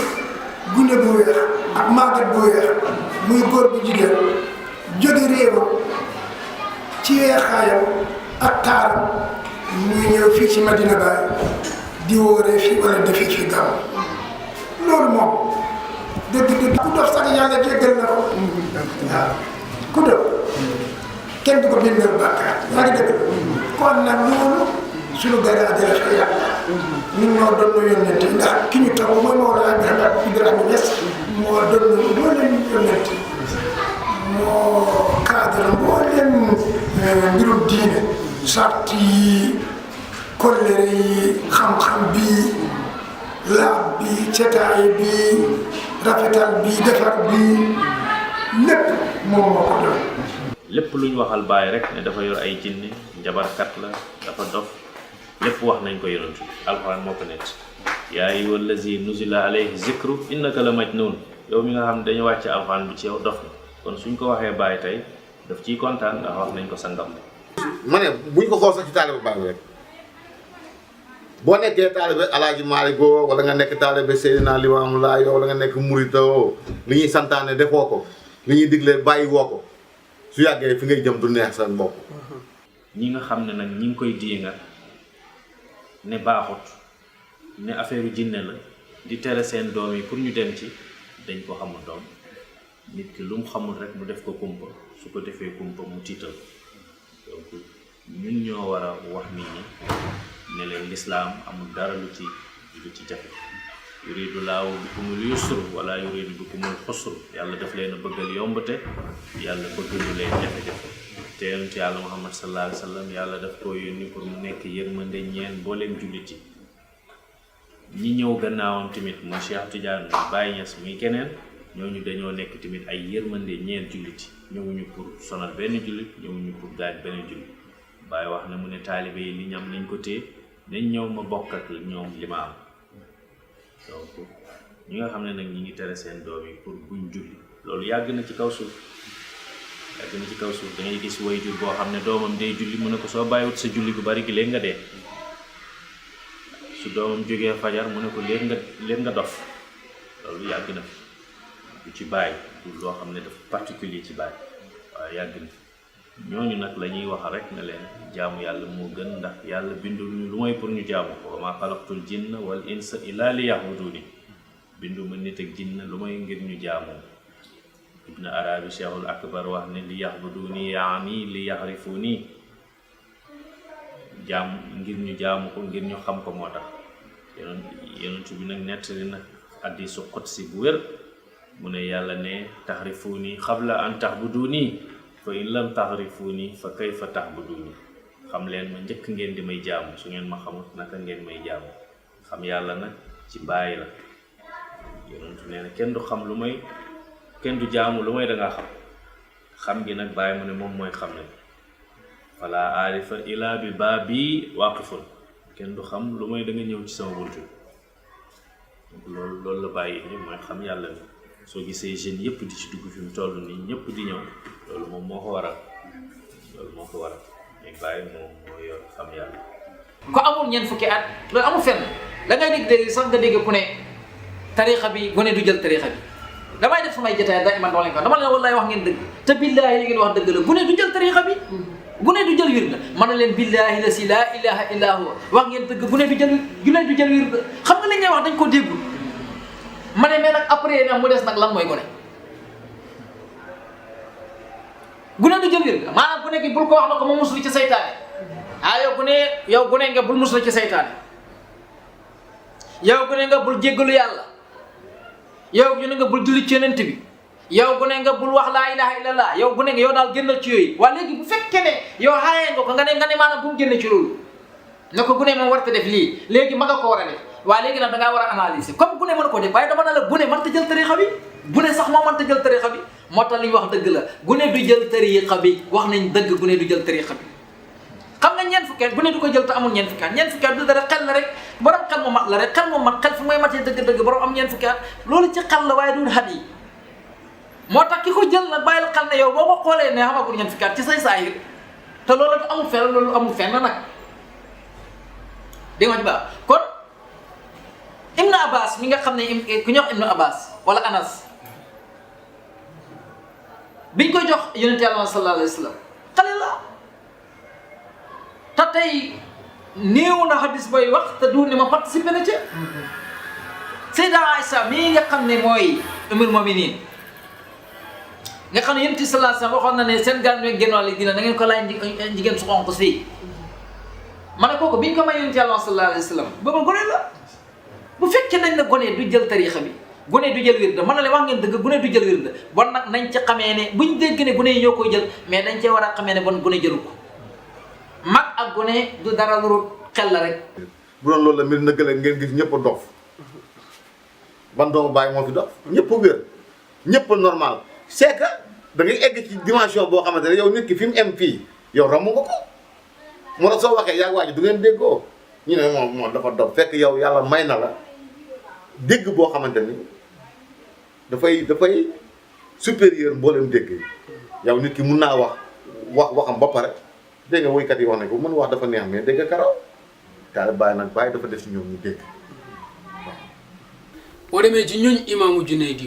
gune bu weex ak màggat bu weex muy góor bu jigéen jóge réewam ci weexaayam ak taaram muy ñëw fii ci Medina Baye di wóoree fii wala defee fii gaaw loolu moom dëgg ku dof sax yàlla jéggal na ko waaw ku dof kenn du ko bindal bàkkaar yaa ngi dëgg kon nag loolu suñu garaade la fa yàlla ñun ñoo doon yónnent ndax ki ñu taw mooy Mawlana Ibrahima Niass moo doon mbooleem yónnent moo cadre mbooleem mbirum diine sart yi kollere yi xam-xam bi laab bi cetaay bi rafetal bi defar bi lépp moom moo ko doon lépp lu ñu waxal Baay rek ne dafa yor ay jinne njabarkat la dafa dof lépp wax nañ ko yonent alxuraan moo ko nett yaa ayyuhal lazi nuzila alayhi zikru innaka la majnun yow mi nga xam ne dañu wàcce alxuraan bi ci yow dof na kon suñ ko waxee Baay tey daf ciy kontaan ndax wax nañ ko sangam. ma ne buñ ko xool sax ci taalibe Baay rek boo nekkee taalibe Alaaji Maalik Go wala nga nekk taalibe Seydina Limaamu Laay wala nga nekk Murito li ñuy santaane defoo ko li ñuy digle bàyyi woo ko su yàggee fi ngay jëm du neex sa bopp. ñi nga xam ne nag ñi ngi koy diingat ne baaxut ne affaire jinne la di tere seen doom yi pour ñu dem ci dañ ko xamul doom nit ki lu mu xamul rek mu def ko kumpa su ko defee kumpa mu tiital donc ñun ñoo war a wax nit ñi ne leen lislaam amul dara lu ci jafe yuridu laahu bikumul yusru wala yuridu bikumul xusru yàlla daf leen a bëggal yombate yàlla bëggalu leen jafe-jafe te yonent yàlla Muhammad sallallahu alayhi wa sallam yàlla daf ko yónni pour mu nekk yërmande ñeen booleem jullit yi ñi ñëw gannaawam tamit muy Cheikh Tidiane muy Baye Niass muy keneen ñooñu dañoo nekk tamit ay yërmande ñeen jullit yi ñëwuñu pour sonal benn jullit ñëwuñu pour gaañ benn jullit Baye wax na mu ne taalibe yi li ñam nañ ko téye nañ ñëw ma bokk ak ñoom li ma am donc ñi nga xam ne nag ñi ngi tere seen doom yi pour buñ julli loolu yàgg na ci kaw suuf da ngay gis waajur boo xam ne doomam day julli mu ne ko soo bàyyiwut sa julli gu bari gi léegi nga dee su doomam jógee fajar mu ne ko léegi nga dof loolu yàgg na du ci bàyyi du loo xam ne dafa particulier ci bàyyi waaye yàgg na ñooñu nag la ñuy wax rek ne leen jaamu yàlla moo gën ndax yàlla bindul ñu lu mooy pour ñu jaamu ko wa maa xalaqtul jinna wal insa illa li ya'buduni binduma nit ak jinna lu mooy ngir ñu jaamu ibn arabi cheikhul akbar wax ne li ya'buduni yaani li yaxrifuni jaam ngir ñu jaamu ko ngir ñu xam ko moo tax yonent bi nag nettali nag hadiisu qudsi bu wér mu ne yàlla ne taxrifuni xabla an taxbuduni fa in lam taxrifuni fa kayfa taxbuduni xam leen ma njëkk ngeen di may jaamu su ngeen ma xamut naka ngeen may jaamu xam yàlla nag ci bàyyi la yonent nee na kenn du xam lu may kenn du jaamu lu may dangaa xam gi nag bàyyi mu ne moom mooy xam ne fala aarifa ila bi baabi waqifun kenn du xam lu may da nga ñëw ci sama buntu loolu la bàyyi ni mooy xam yàlla ni soo gisee jeunes yëpp di ci dugg fi mu toll nii ñëpp di ñëw loolu moom moo ko waral mais bàyyi moom moo yor xam yàlla. ko amul ñeent fukki at loolu amul fenn da ngay dégg sax nga dégg ku ne tariixa bi gone du jël tariixa bi damay def samay jotaay daa iman dama leen ko dama leen wallaay wax ngeen dëgg te billaahi li ngeen wax dëgg la gune du jël tariixa bi gune du jël wirda man na leen billaahi la si laa ilaha illa huwa wax ngeen dëgg gune du jël wirda xam nga li ngay wax dañ ko déggu ma ne mais nag après nag mu des nag lan mooy gune du jël wirda maanaam gune gi bul ko wax na ko ma muslu ci saytaane yow gune nga bul muslu ci saytaane yow gune nga bul jéggalu yàlla yow gune nga bul julli ci yonent bi yow gune nga bul wax laa ilaha illallah yow gune nga yow daal génnal ci yooyu waa léegi bu fekkee ne yow xaayee nga ko nga ne maanaam bu mu génne ci loolu ne ko gune moom war ta def lii léegi ma nga ko war a def waa léegi nag da ngaa war a analyser comme gune mën koo def waaye dama ne la gune mënta jël tariixa bi gune sax moo mënta jël tariixa bi moo tax li ñu wax dëgg la gune du jël tariixa bi wax nañ dëgg gune du jël tariixa bi xam nga ñeent fukki at gune du ko jël te amul ñeent fukki at du dara xel la rek borom xel mu mat la rek xel mu mat xel fu may matee dëgg-dëgg borom am ñeent fukki at loolu ci xel la waaye du xat yi moo tax ki ko jël nag bàyyil xel ne yow boo ko xoolee ne xamagul ñeent fukki at ci say saahir te loolu amul fenn loolu amul fenn nag di nga ci baax kon Ibnu Abbas mi nga xam ne ku ñuy wax Ibnu Abbas wala Anas biñ koy jox yonent Yàlla sallallahu alayhi wa sallam xale la te tey néew na hadis booy wax te du ne ma participé na ca Sayda Aïcha mii nga xam ne mooy Ummul Mu'minin nga xam ne yonent bi sallallahu alayhi wa sallam waxoon na ne seen gan weeg génn wàll dina na ngeen ko laaj jigéen su xonq si ma ne kooku biñ ko may yonent Yàlla sallallahu alayhi wa sallam booba gone la bu fekkee nañ la gone du jël tariixa bi gone du jël wirda mën na leen wax ngeen dëgg gone du jël wirda bon nag nañ ci xamee ne buñ dégg ne gone yi ñoo koy jël mais dañ cee war a xamee ne bon gone jëlu ko mag ak gone du dara lu xel la rek. bu doon loolu la mbir nëggale ngeen gis ñëpp a dof ban doomu bàyyi moo fi dof ñëpp a wér ñëpp a normal c'est que da ngay egg ci dimension boo xamante ne yow nit ki fi mu em fii yow ramu nga ko moo tax soo waxee yaa ngi waaj du ngeen déggoo ñu ne moom dafa dof fekk yow yàlla may na la dégg boo xamante ni dafay supérieur mboolem dégg yi yow nit ki mun naa waxam ba pare. dégg nga woykat yi wax nañ ko mën wax dafa neex mais dégg karaw daal bàyyi nag bàyyi dafa def si ñoom ñu dégg waaw. boo demee ci ñuñ imaamu Junayd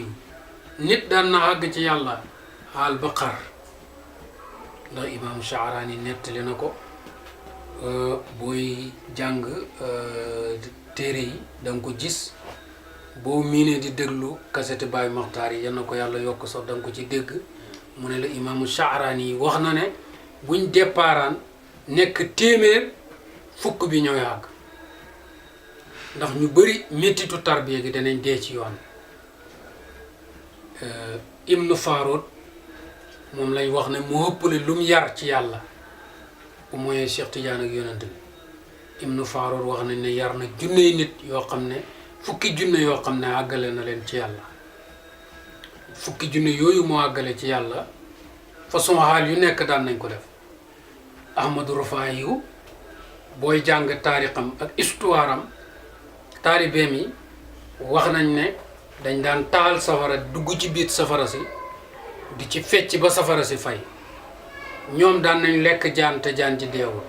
nit daan na àgg ci yàlla xaal ba xar ndax imaamu Sha'rani nettali na ko booy jàng téere yi da nga ko gis boo miinee di déglu kasete Baye Maxtaar yi yal na ko yàlla yokk sax da nga ko ci dégg mu ne la imaamu Sha'rani wax na ne buñ déparaan nekk téeméer fukk bi ñooy àgg ndax ñu bëri méttitu tarbiya gi danañ dee ci yoon Ibnu Farood moom lañ wax ne mu ëppale lu mu yar ci yàlla bu mooy Cheikh Tidiane ak yonent bi Ibnu Farood wax nañ ne yar na junney nit yoo xam ne fukki junne yoo xam ne àggale na leen ci yàlla fukki junne yooyu moo àggale ci yàlla façon xaal yu nekk daan nañ ko def Ahmadou Rufaayi yu booy jàng taarixam ak histoire am taalibeem yi wax nañ ne dañ daan taal safara dugg ci biir safara si di ci fecc ba safara si fay ñoom daan nañ lekk jaan te jaan ji deewul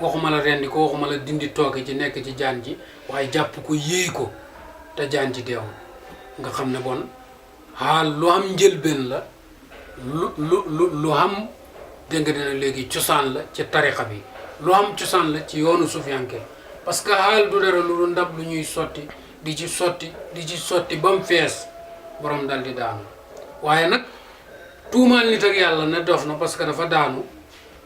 waxuma la rendi ko waxuma la dindi tooke ci nekk ci jaan ji waaye jàpp ko yéey ko te jaan ji deewul nga xam ne bon xaal lu am njëlbeen la lu am dégg nga dina léegi cosaan la ci tariqa bi lu am cosaan la ci yoonu sufiyanke parce que xaal du dara lu ndab lu ñuy sotti di ci sotti ba mu fees borom dal di daanu waaye nag tuumaal nit ak yàlla ne dof na parce que dafa daanu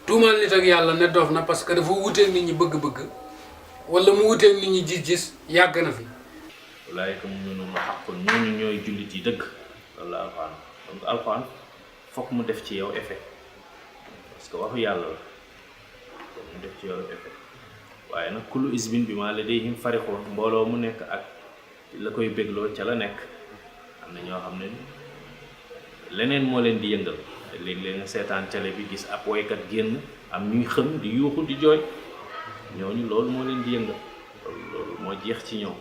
tuumaal nit ak yàlla ne dof na parce que dafa wuteeg nit ñi bëgg-bëgg wala mu wuteeg nit ñi gis-gis yàgg na fi. ulaayika mu'minuuna haqqan ñooñu ñooy jullit yi dëgg loolu la alxuraan donc alxuraan fokk mu def ci yow effet parce que waxu yàlla la fokk mu def ci yow effet waaye nag kullu isbin bimaa ladayhim farixuun mbooloo mu nekk ak la koy bégloo ca la nekk am na ñoo xam ne leneen moo leen di yëngal léeg-léeg nga seetaan télé bi gis ab woykat génn am ñuy xëm di yuuxu di jooy ñooñu loolu moo leen di yëngal loolu moo jeex ci ñoom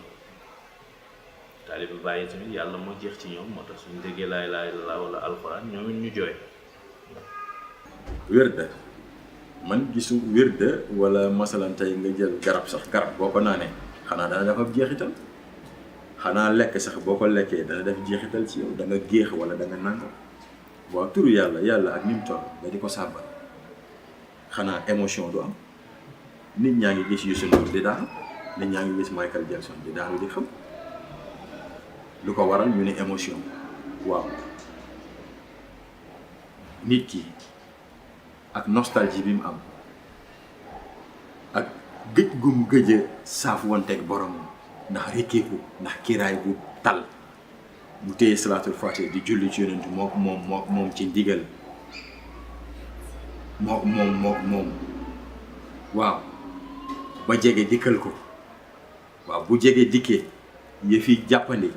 taalibe bàyyi tamit yàlla moo jeex ci ñoom moo tax suñu déggee laa ilaaha illallaah wala alxuraan ñoom it ñu jooy. wérde man gisu wérde wala masalan tey nga jël garab sax garab boo ko naanee xanaa dana def ab jeexital xanaa lekk sax boo ko lekkee dana def jeexital ci yow da nga géex wala da nga nangam waaw turu yàlla ak ni mu toll nga di ko sàbbal xanaa émotion du am nit ñaa ngi gis Youssou Ndour di daanu nit ñaa ngi gis Michael Jackson di daanu di xam lu ko waral ñu ne émotion waaw nit ki ak nostalgie bi mu am ak gëj gum gëj a saaf wanteeg borom ndax rekkeeku ndax kiiraay bu tal bu téye salaatul faatiha di julli ci yonent moom ci ndigal moom waaw ba jege dikkal ko waaw bu jege dikkee yëf yi jàppandi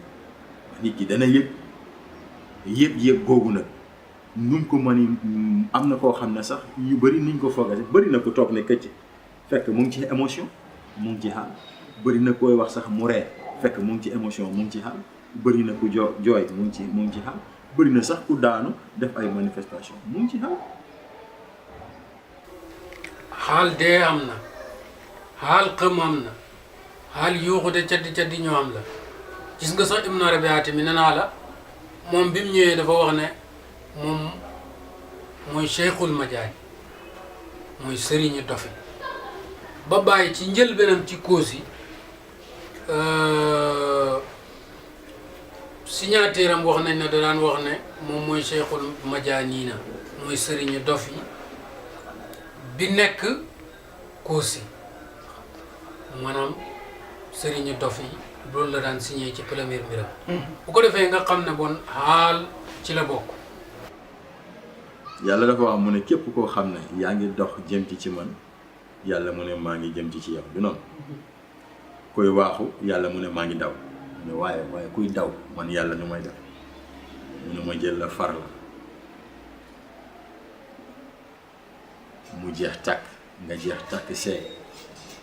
nit ki dana yëg googu nag nu ko mën am na koo xam ne sax yu bëri niñ ko foogee bëri na ko toog ne këcc fekk mu ngi ci émotion mu ngi ci xaal bëri na koy wax sax mu ree fekk mu ngi ci émotion mu ngi ci xaal bëri na ku jooy mu ngi ci xaal bëri na sax ku daanu def ay manifestation mu ngi ci xaal. xaal dee am na xaal xëm am na xaal yuuxu de caddi ñoo am la gis nga sax Ibn Arabi mi nee naa la moom bi mu ñëwee dafa wax ne moom mooy cheikhul majaani mooy sëriñu dofi ba bàyyi ci njëlbeenam ci Kossy signature am wax nañ ne da daan wax ne moom mooy cheikhul majaani na mooy sëriñu dof yi bi nekk Kossy maanaam sëriñu dof yi loolu la daan signé ci premier mbiram bu ko defee nga xam ne bon xaal ci la bokk. yàlla dafa wax mu ne képp koo xam ne yaa ngi dox jëm ci man yàlla mu ne maa ngi jëm ci yow du noonu koy waaxu yàlla mu ne maa ngi daw mu ne waaye kuy daw man yàlla ñu may def mu ne ma jël la far la mu jeex tàkk nga jeex tàkk seey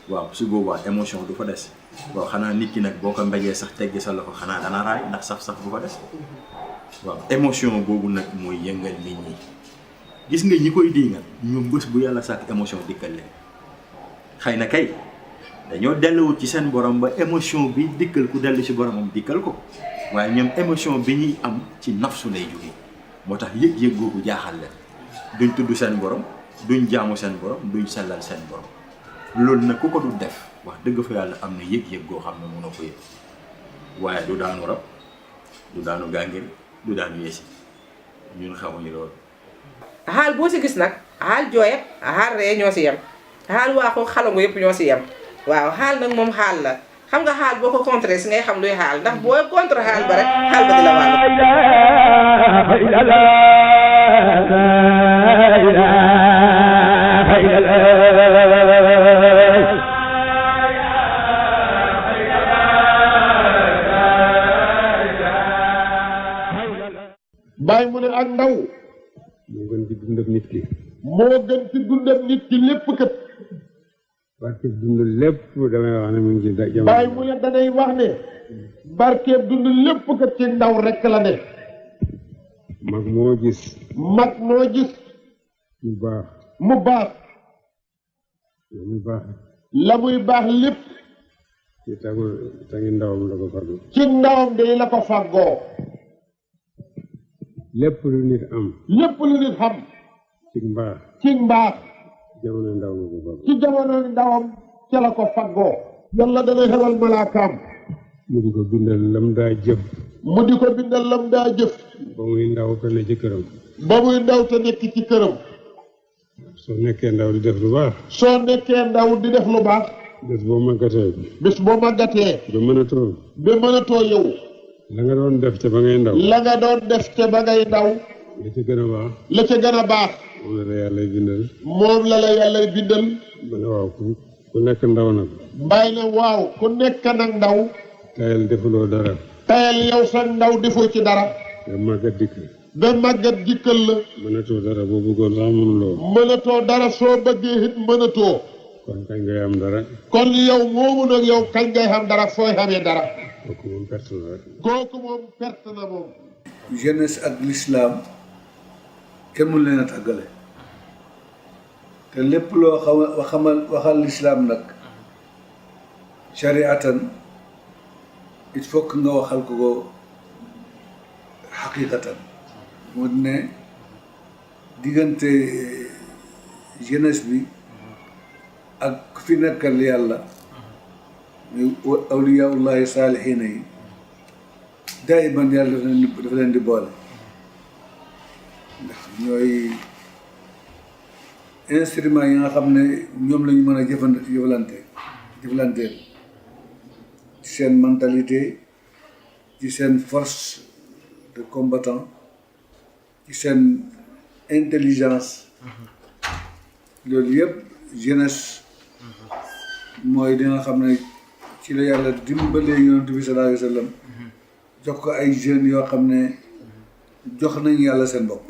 waaw su boobaa émotion du fa des waaw xanaa nit ki nag boo ko mbéjee sax teggi sa loxo xanaa dana raay ndax saf-saf du fa des waaw émotion boobu nag mooy yëngal nit ñi gis nga ñi koy diingal ñoom bés bu yàlla sàkk émotion dikkal leen xëy na kay dañoo delluwut ci seen borom ba émotion bi dikkal ku dellu ci boromam dikkal ko waaye ñoom émotion bi ñuy am ci nafsu lay jóge moo tax yëg-yëg googu jaaxal leen duñ tudd seen borom duñ jaamu seen borom duñ sellal seen borom loolu nag ku ko du def wax dëgg fa yàlla am na yëg-yëg goo xam ne mënoo ko yëg waaye du daanu rab du daanu gàngir du daanu yesi ñun xamuñu loolu. xaal boo si gis nag xaal jooy ak xaal ree ñoo si yem xaal waaxu xalangu yëpp ñoo si yem waaw xaal nag moom xaal la xam nga xaal boo ko contré si ngay xam luy xaal ndax boo contre xaal ba rek xaal ba di la bàyyi mu ne ak ndaw moo gën ci dundam nit ki moo gën ci dundam nit ki lépp kat barkeeb dund lépp damay wax ne mu ngi ci jamono bàyyi mu ne danay wax ne barkeeb dund lépp kat ci ndaw rek la ne mag moo gis mu baax la muy baax lépp ci tangi ndawam la ko fàggoo ci ndawam day la ko fàggoo lépp lu nit am lépp lu nit xam ci mbaax ci mbaax jamono ndaw la ko bëgg ci jamono ndawam ca la ko faggoo yàlla dana xewal malaakaam mu di ko bindal lam daa jëf mu di ko bindal lam daa jëf ba muy ndaw te ne ci këram ba muy ndaw te nekk ci këram soo nekkee ndaw di def lu baax soo nekkee ndaw di def lu baax bés boo màggatee ba mënatoo yow la nga doon def ca ba ngay ndaw la nga doon def ca ba ngay ndaw la ca gën a baax la ca gën a baax moom la yàlla bindal moom la yàlla bindal ba ne waaw ku nekk ndaw nag bàyyi na waaw ku nekk nag ndaw tayal defuloo dara tayal yow sa ndaw defoo ci dara ba màggat dikk ba màggat dikkal la mënatoo dara boo bëggoon sax mënuloo mënatoo dara soo bëggee it mënatoo kon kañ ngay am dara kon yow moomu nag yow kañ ngay xam dara fooy xamee dara kooku moom perte na rek kooku moom perte na moom jeunesse ak l'islam kenn mënu leen a tàggale te lépp loo waxal l'islam nag shariatan il faut que nga waxal ko xaqiqatan moo ne diggante jeunesse bi ak fi nekkal yàlla muy awliyaullahi saalihiina yi daayiman yàlla dafa leen di boole ndax ñooy instrument yi nga xam ne ñoom la ñu mën a jëflanteel ci seen mentalité ci seen force de combattant ci seen intelligence loolu yëpp jeunesse mooy di nga xam ne ci la yàlla dimbalee yonent bi sallallahu alayhi wa sallam jox ko ay jeunes yoo xam ne jox nañ yàlla seen bopp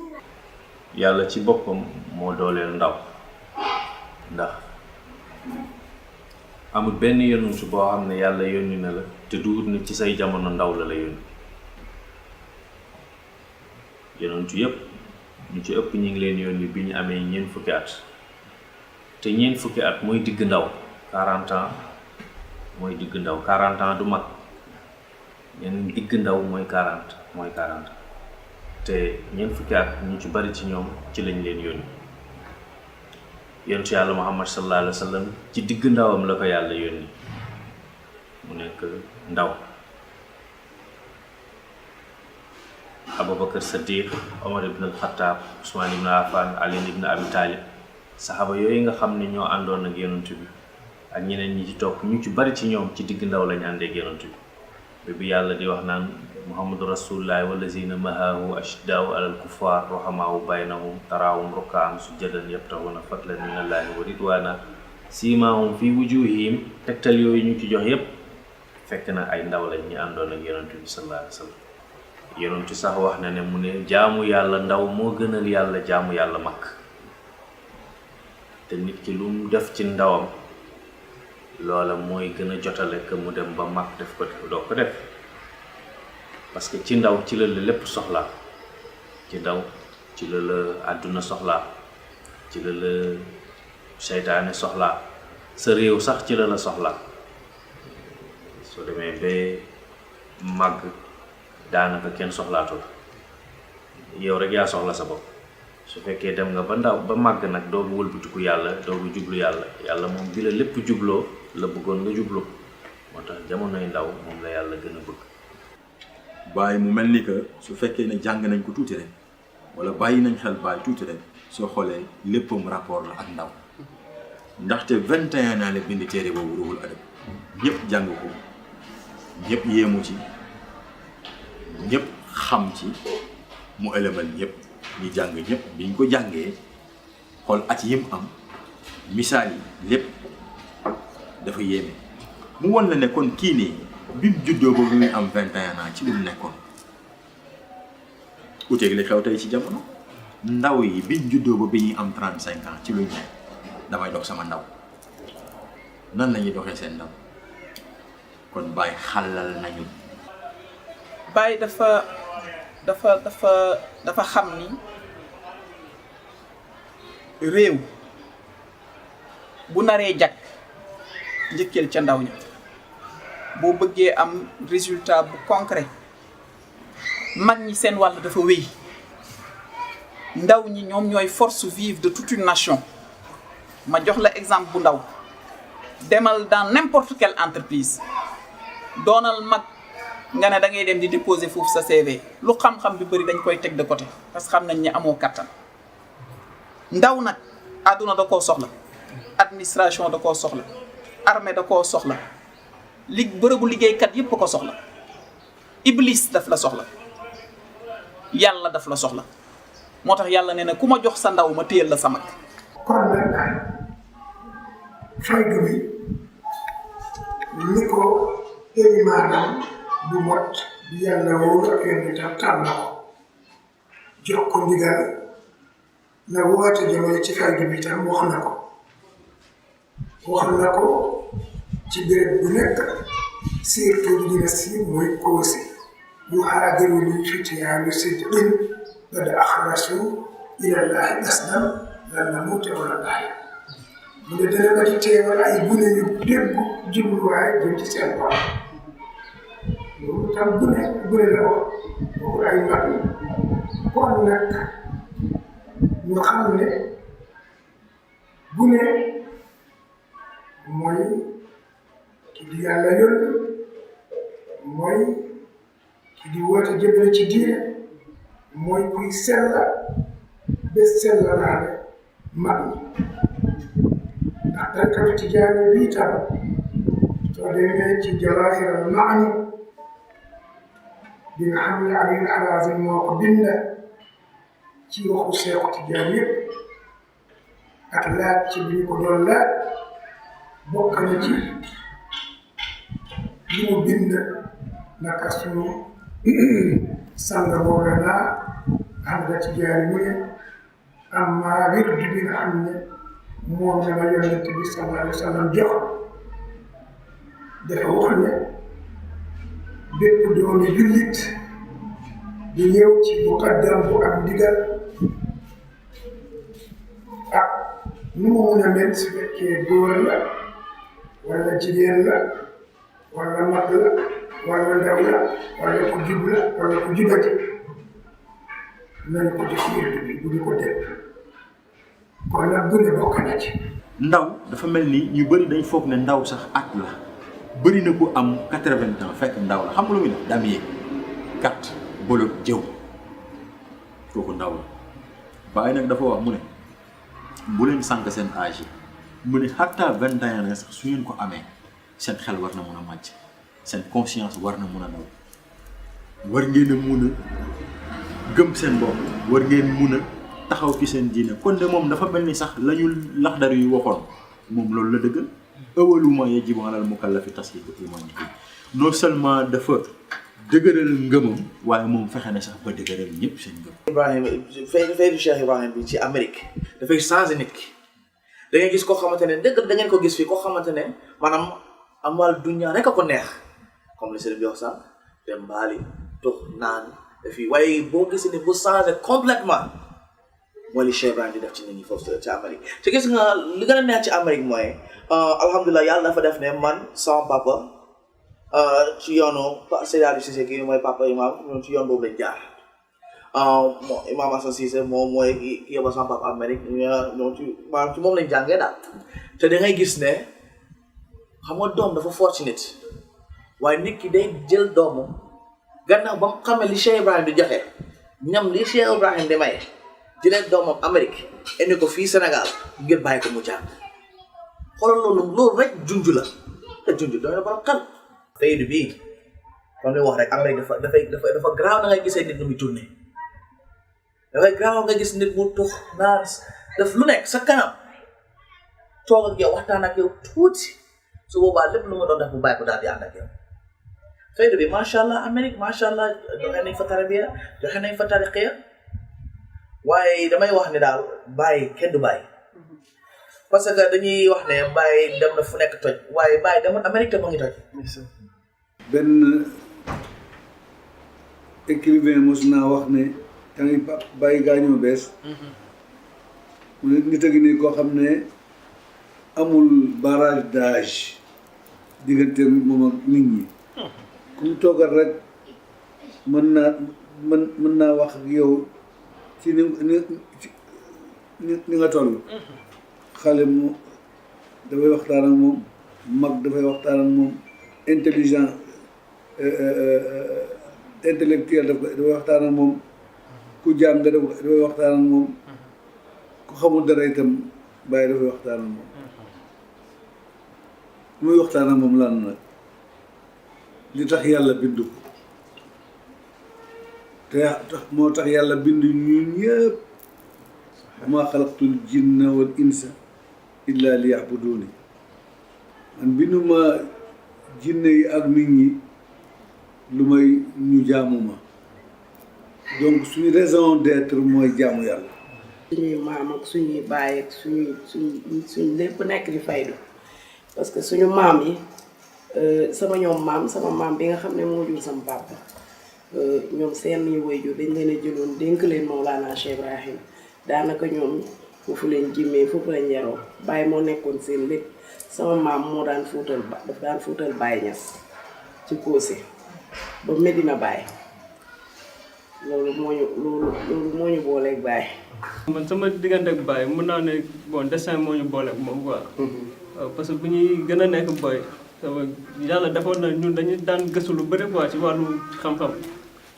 yàlla ci boppam moo dooleel ndaw ndax amul benn yonent boo xam ne yàlla yónni na la te duut na ci say jamono ndaw la yónni yonentu yépp ñu ci ëpp ñu ngi leen yónni bi ñu amee ñeent fukki at te ñeent fukki at mooy digg ndaw 40 ans mooy digg ndaw 40 ans du mag yeneen digg ndaw mooy 40 te ñeent fukki at ñu ci bari ci ñoom ci lañ leen yónni yonentu yàlla Muhammad sallallahu alayhi wa sallam ci digg ndawam la ko yàlla yónni mu nekk ndaw Abubakar Saddiq Omar ibn al-Khattab Usman ibn Affan Ali ibn Abi Talib saxaaba yooyu nga xam ne ñoo àndoon ak yonent bi ak ñeneen ñi ci topp ñu ci bari ci ñoom ci digg ndaw lañ àndee ak yonent bi yàlla di wax naan Muhammadu Rasulullahi wallazina mahahu ashiddaau alal kuffar ruhamaau baynahum taraahum rukkaan sujjadan yabtaghuna fadlan min allahi wa ridwana siimaahum fi wujuhihim tegtal yooyu ñu ci jox yépp fekk na ay ndaw lañ ñi àndoon ak yonent bi sallallahu alayhi wa sallam yonentu sax wax na ne mu ne jaamu yàlla ndaw moo gënal yàlla jaamu yàlla mag te nit ki lu mu def ci ndawam loola mooy gën a jotale que mu dem ba mag def ko doo ko def parce que ci ndaw ci la lépp soxlaa ci ndaw ci la àdduna soxlaa ci la seytaane soxlaa sa réew sax ci la soxlaa soo demee ba màgg daanaka kenn soxlaatul yow rek yaa soxla sa bopp su fekkee dem nga ba ndaw ba màgg nag doogu wëlbatiku yàlla doogu jublu yàlla moom bi la lépp jubloo la bëggoon nga jublu moo tax jamonoy ndaw moom la yàlla gën a bëgg bàyyi mu mel ni que su fekkee ne jàng nañ ko tuuti rek wala bàyyi nañ xel bàyyi tuuti rek soo xoolee léppam rapport la ak ndaw ndaxte 21 ans la bind téere boobu Ruhul Adab ñëpp jàng ko ñëpp yéemu ci ñëpp xam ci mu ëlëmal ñëpp ñi jàng ñëpp biñ ko jàngee xool at yim am misaal yi lépp dafa yéeme mu won la ne kon kii nii bi mu juddoo ba muy am 21 ans ci lu mu nekkoon uteeg li xew tey ci jamono ndaw yi biñ juddoo ba bi ñuy am 35 ans ci luñ nekk damay dox sama ndaw nan la ñuy doxee seen ndaw kon Baye xalal nañu. Baye dafa xam ni réew bu naree jag njëkkeel ca ndaw ña boo bëggee am résultat bu concret mag ñi seen wàll dafa wéy ndaw ñi ñoom ñooy force vive de toute une nation ma jox la exemple bu ndaw demal dans n'importe quelle entreprise doonal mag nga ne da ngay dem di déposer foofu sa CV lu xam-xam bi bëri dañ koy teg de côté parce que xam nañ ne amoo kattan ndaw nag àdduna da koo soxla administration da koo soxla armée da koo soxla bërëbu liggéeykat yépp ko soxla iblis daf la soxla yàlla daf la soxla moo tax yàlla nee na ku ma jox sa ndaw ma téyel la sa mag kon nag faydu bi ni ko élimaanam bu mot bi yàlla wóolu ak yenn tam tànn na ko jox ko ndigal na woote jëmale ci faydu bi tam wax na ko ci béréb bu nekk surtout li dina si mooy koosi yu haadiru li fityaanu sidqin qad axlasu ilallahi asdam lan namuuta wala laay mu ne dana ba di teewal ay gune yu dégg jubluwaay jëm ci seen bopp loolu tam gune la ko ay mag kon nag ñu xam ne gune mooy ki di yàlla yónni mooy ki di woote jëmale ci diine mooy kuy sella ba sellalaale mag ñi ndax tarkatu tijaani bii tam soo demee ci Jawaahiral Maani bi nga xam ne Aliyu Harazim moo ko bind ci waxu Seexu Tijaan yëpp ak laaj ci bi ñu ko doon laaj bokk na ci li mu bind naka sunu sang Mawlana Ahmada Tijaani mu ne amma wirdu bi nga xam ne moom la ma Yonent bi sallallahu alayhi wa sallam jox dafa wax ne bépp doomi jullit di ñëw ci muqaddam bu am ndigal ak nu mu mun a mel su fekkee góor la wala jigéen la wala mag la wala ndaw la wala ku jub la wala ku jubati nañu ko def wirdu bi bu ñu ko def kon nag gune bokk na ci. ndaw dafa mel ni ñu bëri dañ foog ne ndaw sax at la bëri na ku am 80 ans fekk ndaw la xam nga lu muy def dam yee kat bolog jëw kooku ndaw la Baay nag dafa wax mu ne bu leen sànq seen âge yi mu ne xataa 21 ans sax su ngeen ko amee seen xel war na mun a màcc seen conscience war na mun a daw war ngeen a mun a gëm seen bopp war ngeen mun a taxaw ci seen diine kon de moom dafa mel ni sax la ñu Laxdari yu waxoon moom loolu la dëggal awwalu maa yajibu alal mukallafi tasdiiqu iimaanihi non seulement dafa dëgëral ngëmam waaye moom fexe na sax ba dëgëral ñëpp seen ngëm. Ibrahima faydu Cheikh Ibrahima bi ci Amérique dafay changé nit ki da ngay gis koo xamante ne dëgg da ngeen ko gis fii koo xamante ne maanaam amal dunya rek a ko neex comme li sëriñ bi wax sànq dem baali tux naan fii waaye boo gisee ne bu changé complètement mooy li Cheikh Ibrahima di def ci nit ñi foofu ci Amérique te gis nga li gën a neex ci Amérique mooy alhamdulilah yàlla dafa def ne man sama papa ci yoonu Seydi Aliou Cissé kii mooy papa imam ñoom ci yoon boobu lañ jaar imam Assane Cissé moom mooy kii yóbba sama papa Amérique ñoom ci maanaam ci moom lañ jàngee daal te da ngay gis ne xam nga doom dafa fort ci nit waaye nit ki day jël doomu gannaaw ba mu xamee li Cheikh Ibrahima di joxe ñam li Cheikh Ibrahima di maye jëlee doomam Amérique indi ko fii Sénégal ngir bàyyi ko mu jàng xoolal loolu rek junj la te junj doy na borom xel. faydu bii kon li wax rek Amérique dafa graaw na ngay gisee nit nu muy tourné dafay graaw nga gis nit mu tux naan def lu nekk sa kanam toog ak yow waxtaan ak yow tuuti su boobaa lépp lu ma doon def bu bàyyi ko daal di ànd ak yow. faydu bi macha allah Amérique macha allah joxe nañ fa tarbiya joxe nañ fa tariqiya waaye damay wax ne daal bàyyi kenn du bàyyi parce que dañuy wax ne bàyyi dem na fu nekk toj waaye bàyyi demoon Amérique te mu ngi toj. benn écrivain mos naa wax ne da ngay bàyyi gaañoo bees mu ne nit a ngi nii koo xam ne amul barrage d'âge diggante moom ak nit ñi ku mu toogal rek mën naa wax ak yow ci ni nga toll xale mu dafay waxtaan ak moom mag dafay waxtaan ak moom intelligent intellectuel dafay waxtaan ak moom ku jàng dafay waxtaan ak moom ku xamul dara itam bàyyi dafay waxtaan ak moom muy waxtaan ak moom lan nag li tax yàlla bindu ko te moo tax yàlla bindu ñun ñëpp maa xalaqtul jinna wal insa illa li ya'buduni man binduma jinne yi ak nit ñi lu may ñu jaamu ma donc suñu raison d'être mooy jaamu yàlla. suñuy maam ak suñuy baay ak suñ lépp nekk di faydu parce que suñu maam yi sama maam bi nga xam ne moo jur sama papa ñoom seen ñi waajur dañ leen a jëloon dénk leen Mawlana Cheikh Ibrahim daanaka ñoom foofu leen jimmee foofu lañ yaroo Baye moo nekkoon seen lépp sama maam moo daan fuutal Baye Niass ci Kossy ba Medina Baye loolu moo ñu booleeg Baye. man sama diggante ak Baye mën naa ne bon destin moo ñu booleeg moom quoi. parce que bu ñuy gën a nekk boy yàlla defoon na ñun dañuy daan gëstu lu bëri quoi ci wàllu xam-xam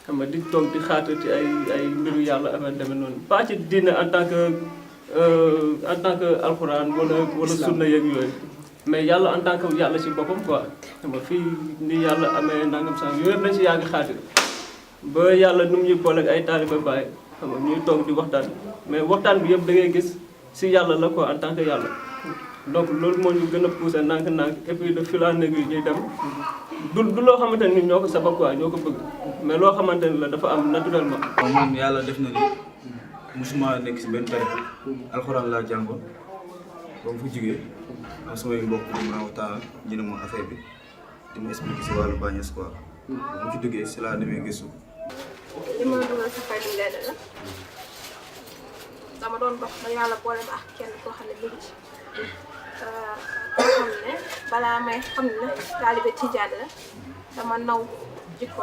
xam nga di toog di xaatu ci ay mbiru yàlla affaire demee noonu pas ci diine en tant que alxuraan wala sunna yeeg yooyu mais yàlla en tant que yàlla ci boppam quoi xam nga fii ni yàlla amee nangam sax yooyu yëpp nañ ci yàgg xaatu ba yàlla nu mu ñuy booleeg ay taaliba Baye xam nga ñuy toog di waxtaan mais waxtaan bi yëpp da ngay gis ci yàlla la quoi en tant que yàlla donc loolu moo ñu gën a poussé ndànk-ndànk et puis de fil en aiguille ñuy dem du loo xamante ni ñoo ko sabab quoi ñoo ko bëgg mais loo xamante ni la dafa am naturellement. man yàlla def na ni musuma nekk si benn tarixa alxuraan laa jàngoon ba mu fa jugee am samay mbokk di ma waxtaan ñu ne ma affaire bi di ma expliqué si wàllu Baye Niass quoi bu mu ci duggee si laa demee gëstu. li ma dugal sa faydu lenn la dama doon dox ba yàlla boole ma ak kenn koo xam ne mi ngi ci koo xam ne balaa may xam ne taalibe tijaan la dama naw jikko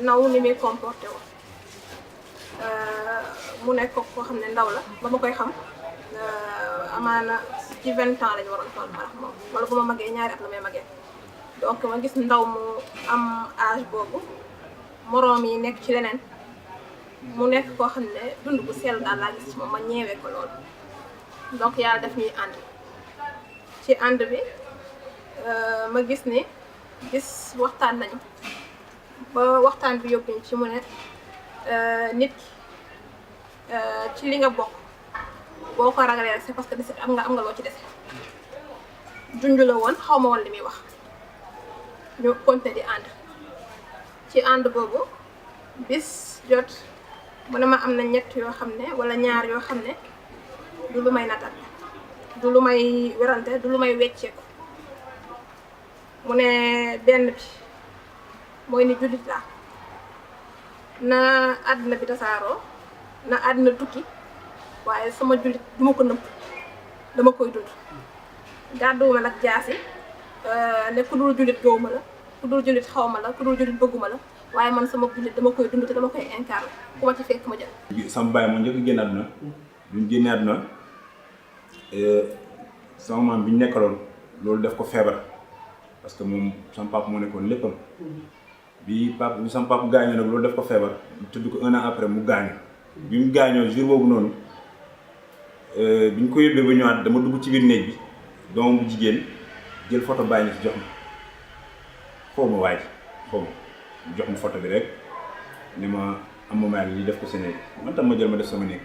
naw ni muy comporté wu mu nekk koo xam ne ndaw la ba ma koy xam amaana ci 20 ans lañu waroon toll ma moom wala bu ma magee ñaari at la may magee donc ma gis ndaw mu am âge boobu moroom yi nekk ci leneen mu nekk koo xam ne dund bu sell daal laa gis ci moom ma ñeewee ko loolu donc yàlla daf ñuy ànd ci ànd bi ma gis ni waxtaan nañu ba waxtaan bi yóbbuñ ci mu ne nit ki ci li nga bokk boo ko ragalee rek c'est parce que desit am nga loo ci dese junj la woon xaw ma woon li muy wax ñu continuer di ànd ci ànd boobu bis jot mu ne ma am na ñett yoo xam ne wala ñaar yoo xam ne du lu may natal du lu may werante du lu may wecceeku mu ne benn bi mooy ni jullit laa na àddina bi tasaaroo na àddina tukki waaye sama jullit du ma ko nëbb dama koy dund gàdduwuma nag jaasi ne ku dul jullit gëwuma la ku dul jullit xawma la ku dul jullit bëgguma la waaye man sama jullit dama koy dund te dama koy incarné ku ma ci fekk ma jël. sama baay moo njëkk a génn àdduna bi mu génnee àdduna sama maam bi ñu nekkaloon loolu def ko feebar parce que moom sama papa moo nekkoon léppam bi sama papa gaañoo nag loolu def ko feebar tudd ko 1 an après mu gaañu bi mu gaañoo jour boobu noonu bi ñu ko yóbbee ba ñëwaat dama dugg ci biir néeg bi doomam bu jigéen jël photo Baye Niass jox ma xaw ma waay xaw ma jox ma photo bi rek ni ma am ma mayal lii def ko sa néeg man tam ma jël ma def sama néeg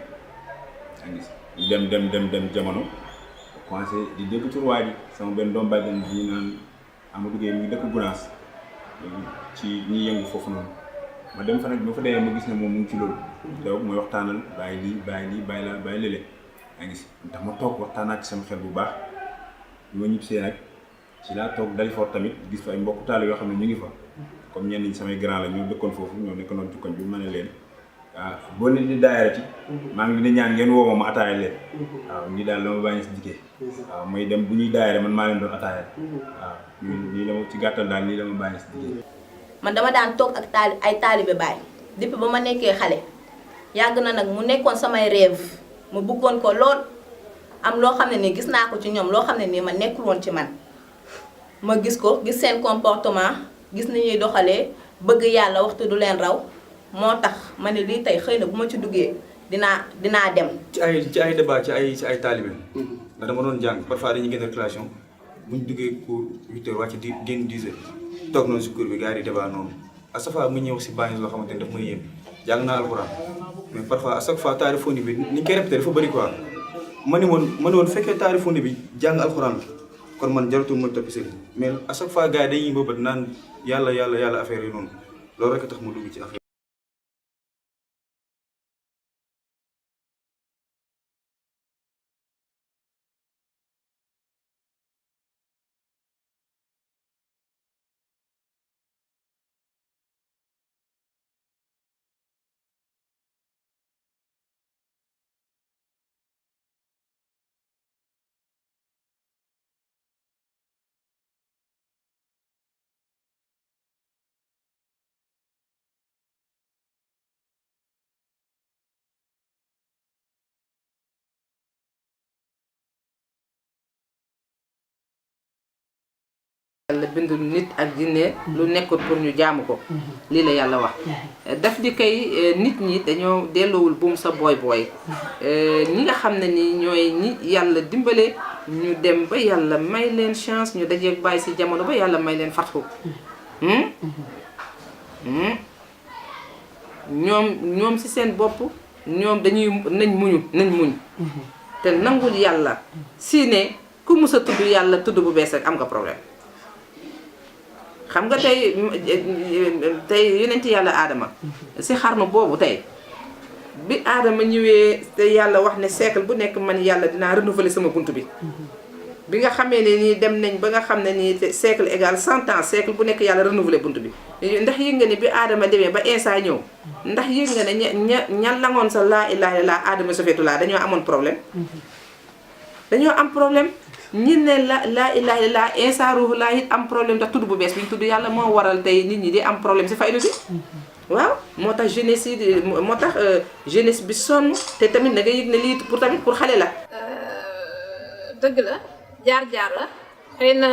yaa ngi dem jamono commencé di dégg tur waa ji sama benn doom bàjjen bi naan Amadou Gueye mi ngi dëkk Gounass ci ñi yëngu foofu noonu ma dem fa nag bi ma fa demee ma gis ne moom mu ngi ci loolu teew mooy waxtaanal bàyyi lii bàyyi lële yaa ngi si ndax ma toog waxtaanaat ci sama xel bu baax bi ma ñibbisee nag ci laa toog Dalifort tamit gis fa ay mbokku taal yoo xam ne ñu ngi fa comme ñenn ñi samay grand la ñu dëkkoon foofu ñoo nekkoon ci koñ bi ma ne leen waaw boo nit di daayara ci maa ngi leen di ñaan ngeen woo ma ataaya leen waaw nii daal la ma bàyyi si dikkee waaw may dem bu ñuy daayara man maa leen doon ataaya waaw nii la ma ci gàttal daal nii la ma bàyyi si dikkee man dama daan toog ak ay taalibe Baay depuis ba ma nekkee xale yàgg na nag mu nekkoon samay rêve ma bëggoon ko lool am loo xam ne nii gis naa ko ci ñoom loo xam ne nii ma nekkul woon ci man ma gis ko gis seen comportement gis ni ñuy doxalee bëgg yàlla waxtu du leen raw moo tax ma ne lii tey xëy na bu ma ci duggee dinaa dem. ci ay débat ci ay taalibe ndax dama doon jàng parfois dañuy génn récréation bu ñu duggee cours 8 heures wàcc di génn 10 heures toog noonu si cours bi gars yi di débat noonu à chaque fois mu ñëw si bànn loo xamante ne daf may yéem jàng naa alxuraan mais parfois à chaque fois taarifoni bi ni ñu koy répété dafa bëri quoi ma ne woon fekkee taarifoni bi jàng alxuraan la kon man jaratul ma topp sëriñ mais à chaque fois gars yi dañuy bëbët naan yàlla affaire yi noonu loolu rek a tax mu dugg ci affaire yàlla bindul nit ak jinne lu nekkul pour ñu jaamu ko lii la yàlla wax daf di kay nit ñi dañoo delloowul buum sa booy ñi nga xam ne ni ñooy ñi yàlla dimbale ñu dem ba yàlla may leen chance ñu dajeeg bàyyi si jamono ba yàlla may leen fatxu ñoom si seen bopp ñoom nañ muñ te nangul yàlla si ne ku mus a tudd yàlla tudd bu bees rek am nga problème xam nga tey yonent yàlla aadama si xarnu boobu tey bi aadama ñëwee te yàlla wax ne siècle bu nekk man yàlla dinaa renouveler sama bunt bi bi nga xamee ne nii dem nañ ba nga xam ne nii siècle égal 100 ans siècle bu nekk yàlla renouveler bunt bi ndax yëg nga ne bi aadama demee ba Insa ñëw ndax yëg nga ne ña langoon sa laa ilaaha illallaah aadama sofeetulaa dañoo amoon problème dañoo am problème ñi ne laa ilaaha illallaah Insa ruuhullah it am problème ndax tudd bu bees bi ñu tudd yàlla moo waral tey nit ñi di am problème si faydu bi waaw moo tax jeunesse bi sonn te tamit da nga yëg ne lii pour xale la dëgg la jaar-jaar la xëy na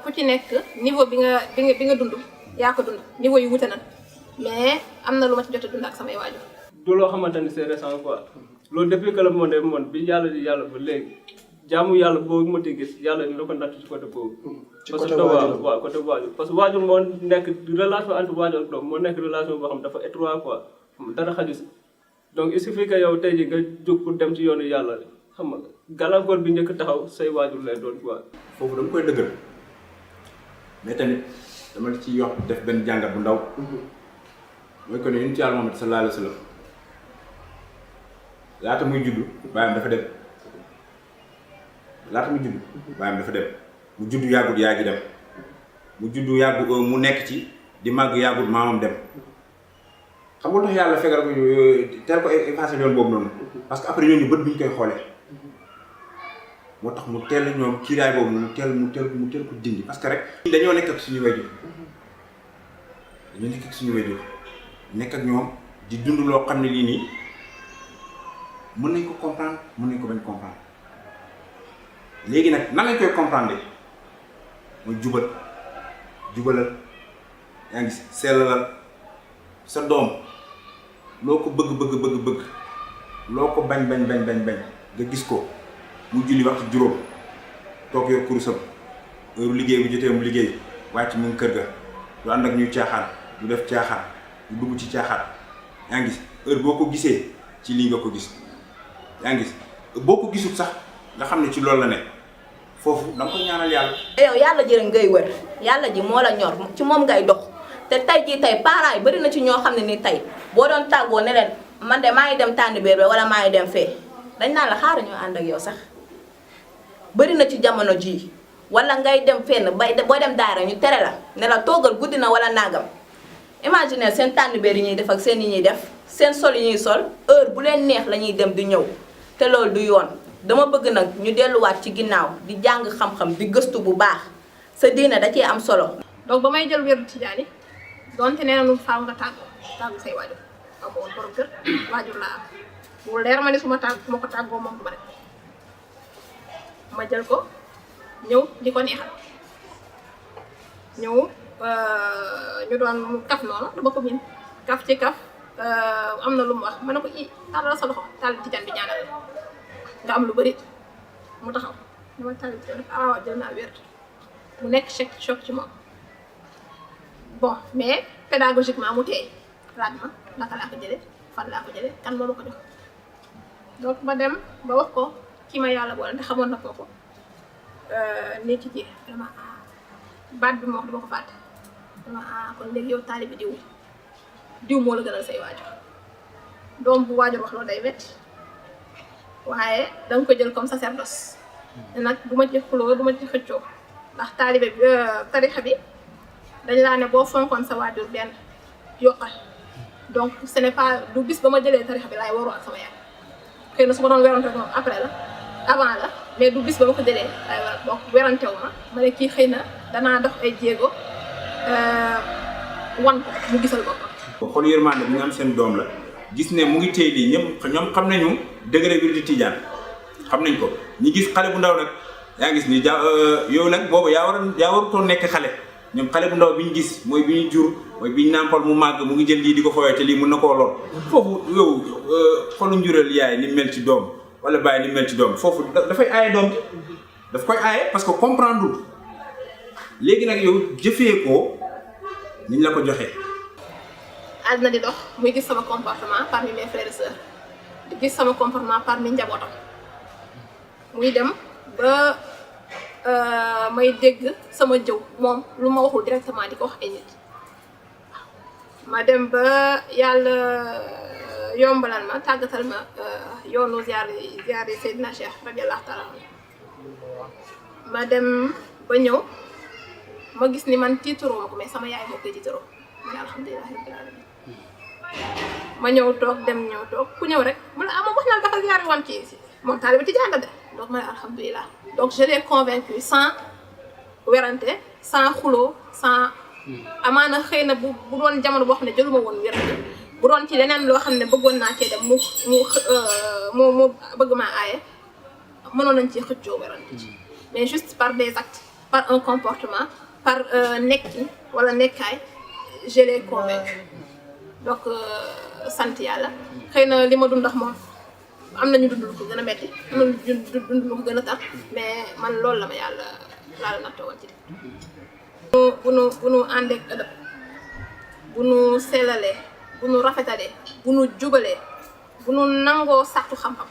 ku ci nekk niveau bi nga dund yaa ko dund niveau yu wute na mais am na lu ma ci jot a dund ak samay waajur du loo xamante ni c'est récent quoi loolu depuis que le monde bi yàlla di yàlla ba léegi jaamu yàlla boobu ma gis yàlla dina ko natt ci côté boobu. ci côté waajur waaw côté waajur parce que waajur moo nekk relation entre waajur ak doom moo nekk relation boo xam dafa étroit quoi dara xaju si donc il suffit que yow tey jii nga jóg pour dem ci yoonu yàlla xam nga gàllankoor bi njëkk taxaw say waajur lay doon quoi. foofu dama koy dëggal mais tamit dama ci yox def benn jàngat bu ndaw mooy que ne yonent Yàlla Muhammad sallallahu alayhi wa sallam laata muy juddu baayam dafa dem. laata mu judd baayam dafa dem mu judd yàggut yaa gi dem mu judd yàggu mu nekk ci di màgg yàggut maamam dem xam nga tax yàlla fegal ko teel ko effacé yoon boobu noonu parce que après ñooñu bët bi ñu koy xoolee moo tax mu teel ñoom kiiraay boobu noonu mu teel ko dindi parce que rek dañoo nekk ak suñu wayjur nekk ak ñoom di dund loo xam ne lii nii mën nañ ko comprendre mën nañ ko bañ comprendre léegi nag nan lañ koy comprendre mooy jubalal yaa ngi sellalal sa doom loo ko bëgg loo ko bañ nga gis ko mu julli waxtu juróom toog yor kurusam heure liggéey bu jotee mu liggéey wàcc mu kër ga du ànd ak ñuy caaxaan du def caaxaan du dugg ci caaxaan yaa ngi gis heure boo ko gisee ci lii nga ko gis yaa ngi gis boo ko gisul sax nga xam ne ci loolu la ne foofu da nga ko ñaanal yàlla. yow yàlla ji ngay wër yàlla ji moo la ñor ci moom ngay dox te tey jii tey parents yi bari na ci ñoo xam ne ni tey boo doon tàggoo ne leen man de maa ngi dem tànn béer wala maa ngi dem fee dañ naan la xaaral ñoo ànd ak yow sax bari na ci jamono jii wala ngay dem fenn boo dem daara ñu tere la ne la toogal guddi na wala nangam imaginer seen tànn béer yi ñuy def ak seen yi ñuy def seen sol yi ñuy sol heure bu leen neex la ñuy dem di ñëw te loolu du yoon. dama bëgg nag ñu delluwaat ci ginnaaw di jàng xam-xam di gëstu bu baax sa diine da cee am solo. donc ba may jël wéru Tijaani donte nee na nu faaw nga tàggu say waajur amoon borom kër waajur laa am bu leer ma ne su ma ko tàggoo moom du ma def ma jël ko ñëw di ko neexal ñëw ñu doon kaf noonu dama ko miin kaf ci kaf am na lu mu wax ma ne ko tàllal sa loxo tàll tijaan bi ñaanal nga am lu bëri mu taxaw dama tàll tijaan waaw jël naa wér mu nekk choc ci moom bon mais pédagogiquement mu teey laaj ma naka laa ko jëlee fan laa ko jëlee kan moo ma ko jox donc ma dem ba wax ko ki ma yàlla boole te xamoon na kooku nii ci ji dama baat bi ma wax dama ko fàtte dama kon léegi yow taalibi diw moo la gënal say waajur doom bu waajur wax loolu day metti waaye danga ko jël comme sacerdoce te nag du ma ci xuloo du ma ci xëccoo ndax taalibe bi tarixa bi dañ laa ne boo fonkoon sa waajur benn yokkal donc ce n'est pas du bis ba ma jëlee tarixa bi laay waroo ak sama yaay xëy na su ma doon werante moom après la avant la mais du bis ba ma ko jëlee laay war donc werantewu ma ne kii xëy na danaa dox ay jéego wan ko mu gisal boppam. xool yërmande bi nga am seen doom la gis ne mu ngi téye lii ñoom xam nañu degré bi di tijaan xam nañ ko ñi gis xale bu ndaw nag yaa gis ni yow nag boobu yaa warutoon nekk xale ñoom xale bu ndaw bi ñu gis mooy bi ñu jur mooy bi ñu nàmpal mu màgg mu ngi jël lii di ko fooyee te lii mun na koo lor foofu yow xolu njural yaay ni mel ci doom wala bàyyi ni mel ci doom foofu dafay aaye doom daf koy aaye parce que comprendre léegi nag yow jëfee ko niñ la ko joxee. àddina di dox muy gis sama comportement parmi mes frères et sœurs di gis sama comportement parmi njabootam muy dem ba may dégg sama jëw moom lu ma waxul directement di ko wax ay nit ma dem ba yàlla yombalal ma tàggatal ma yoonu ziyaari Seydina Cheikh radiyallahu taala ma dem ba ñëw ma gis ni man tiitaroo ma ko mais sama yaay moo koy tiitaroo ma ne alhamdulilah rabbil alamin ma ñëw toog dem ñëw toog ku ñëw rek mu ne moom wax na la dafa ziyaari wan ci moom taalibe tijaan la de donc ma ne alhamdulilah donc je l'ai convaincu sans werante sans xuloo sans amaana xëy na bu doon jamono boo xam ne jëluma woon werante bu doon ci leneen loo xam ne bëggoon naa cee dem mu bëgg maa aaye mënoon nañ ci xëccoo werante ci mais juste par des actes par un comportement par nekki wala nekkaay je l'ai convaincu donc sant yàlla xëy na li ma dund ndax moom am nañu dund lu ko gën a metti am nañu dund lu ko gën a tar mais man loolu la ma yàlla nattoo woon ci bu nu àndeek ëdëb bu nu sellalee bu nu rafetalee bu nu jubalee bu nu nangoo sàttu xam-xam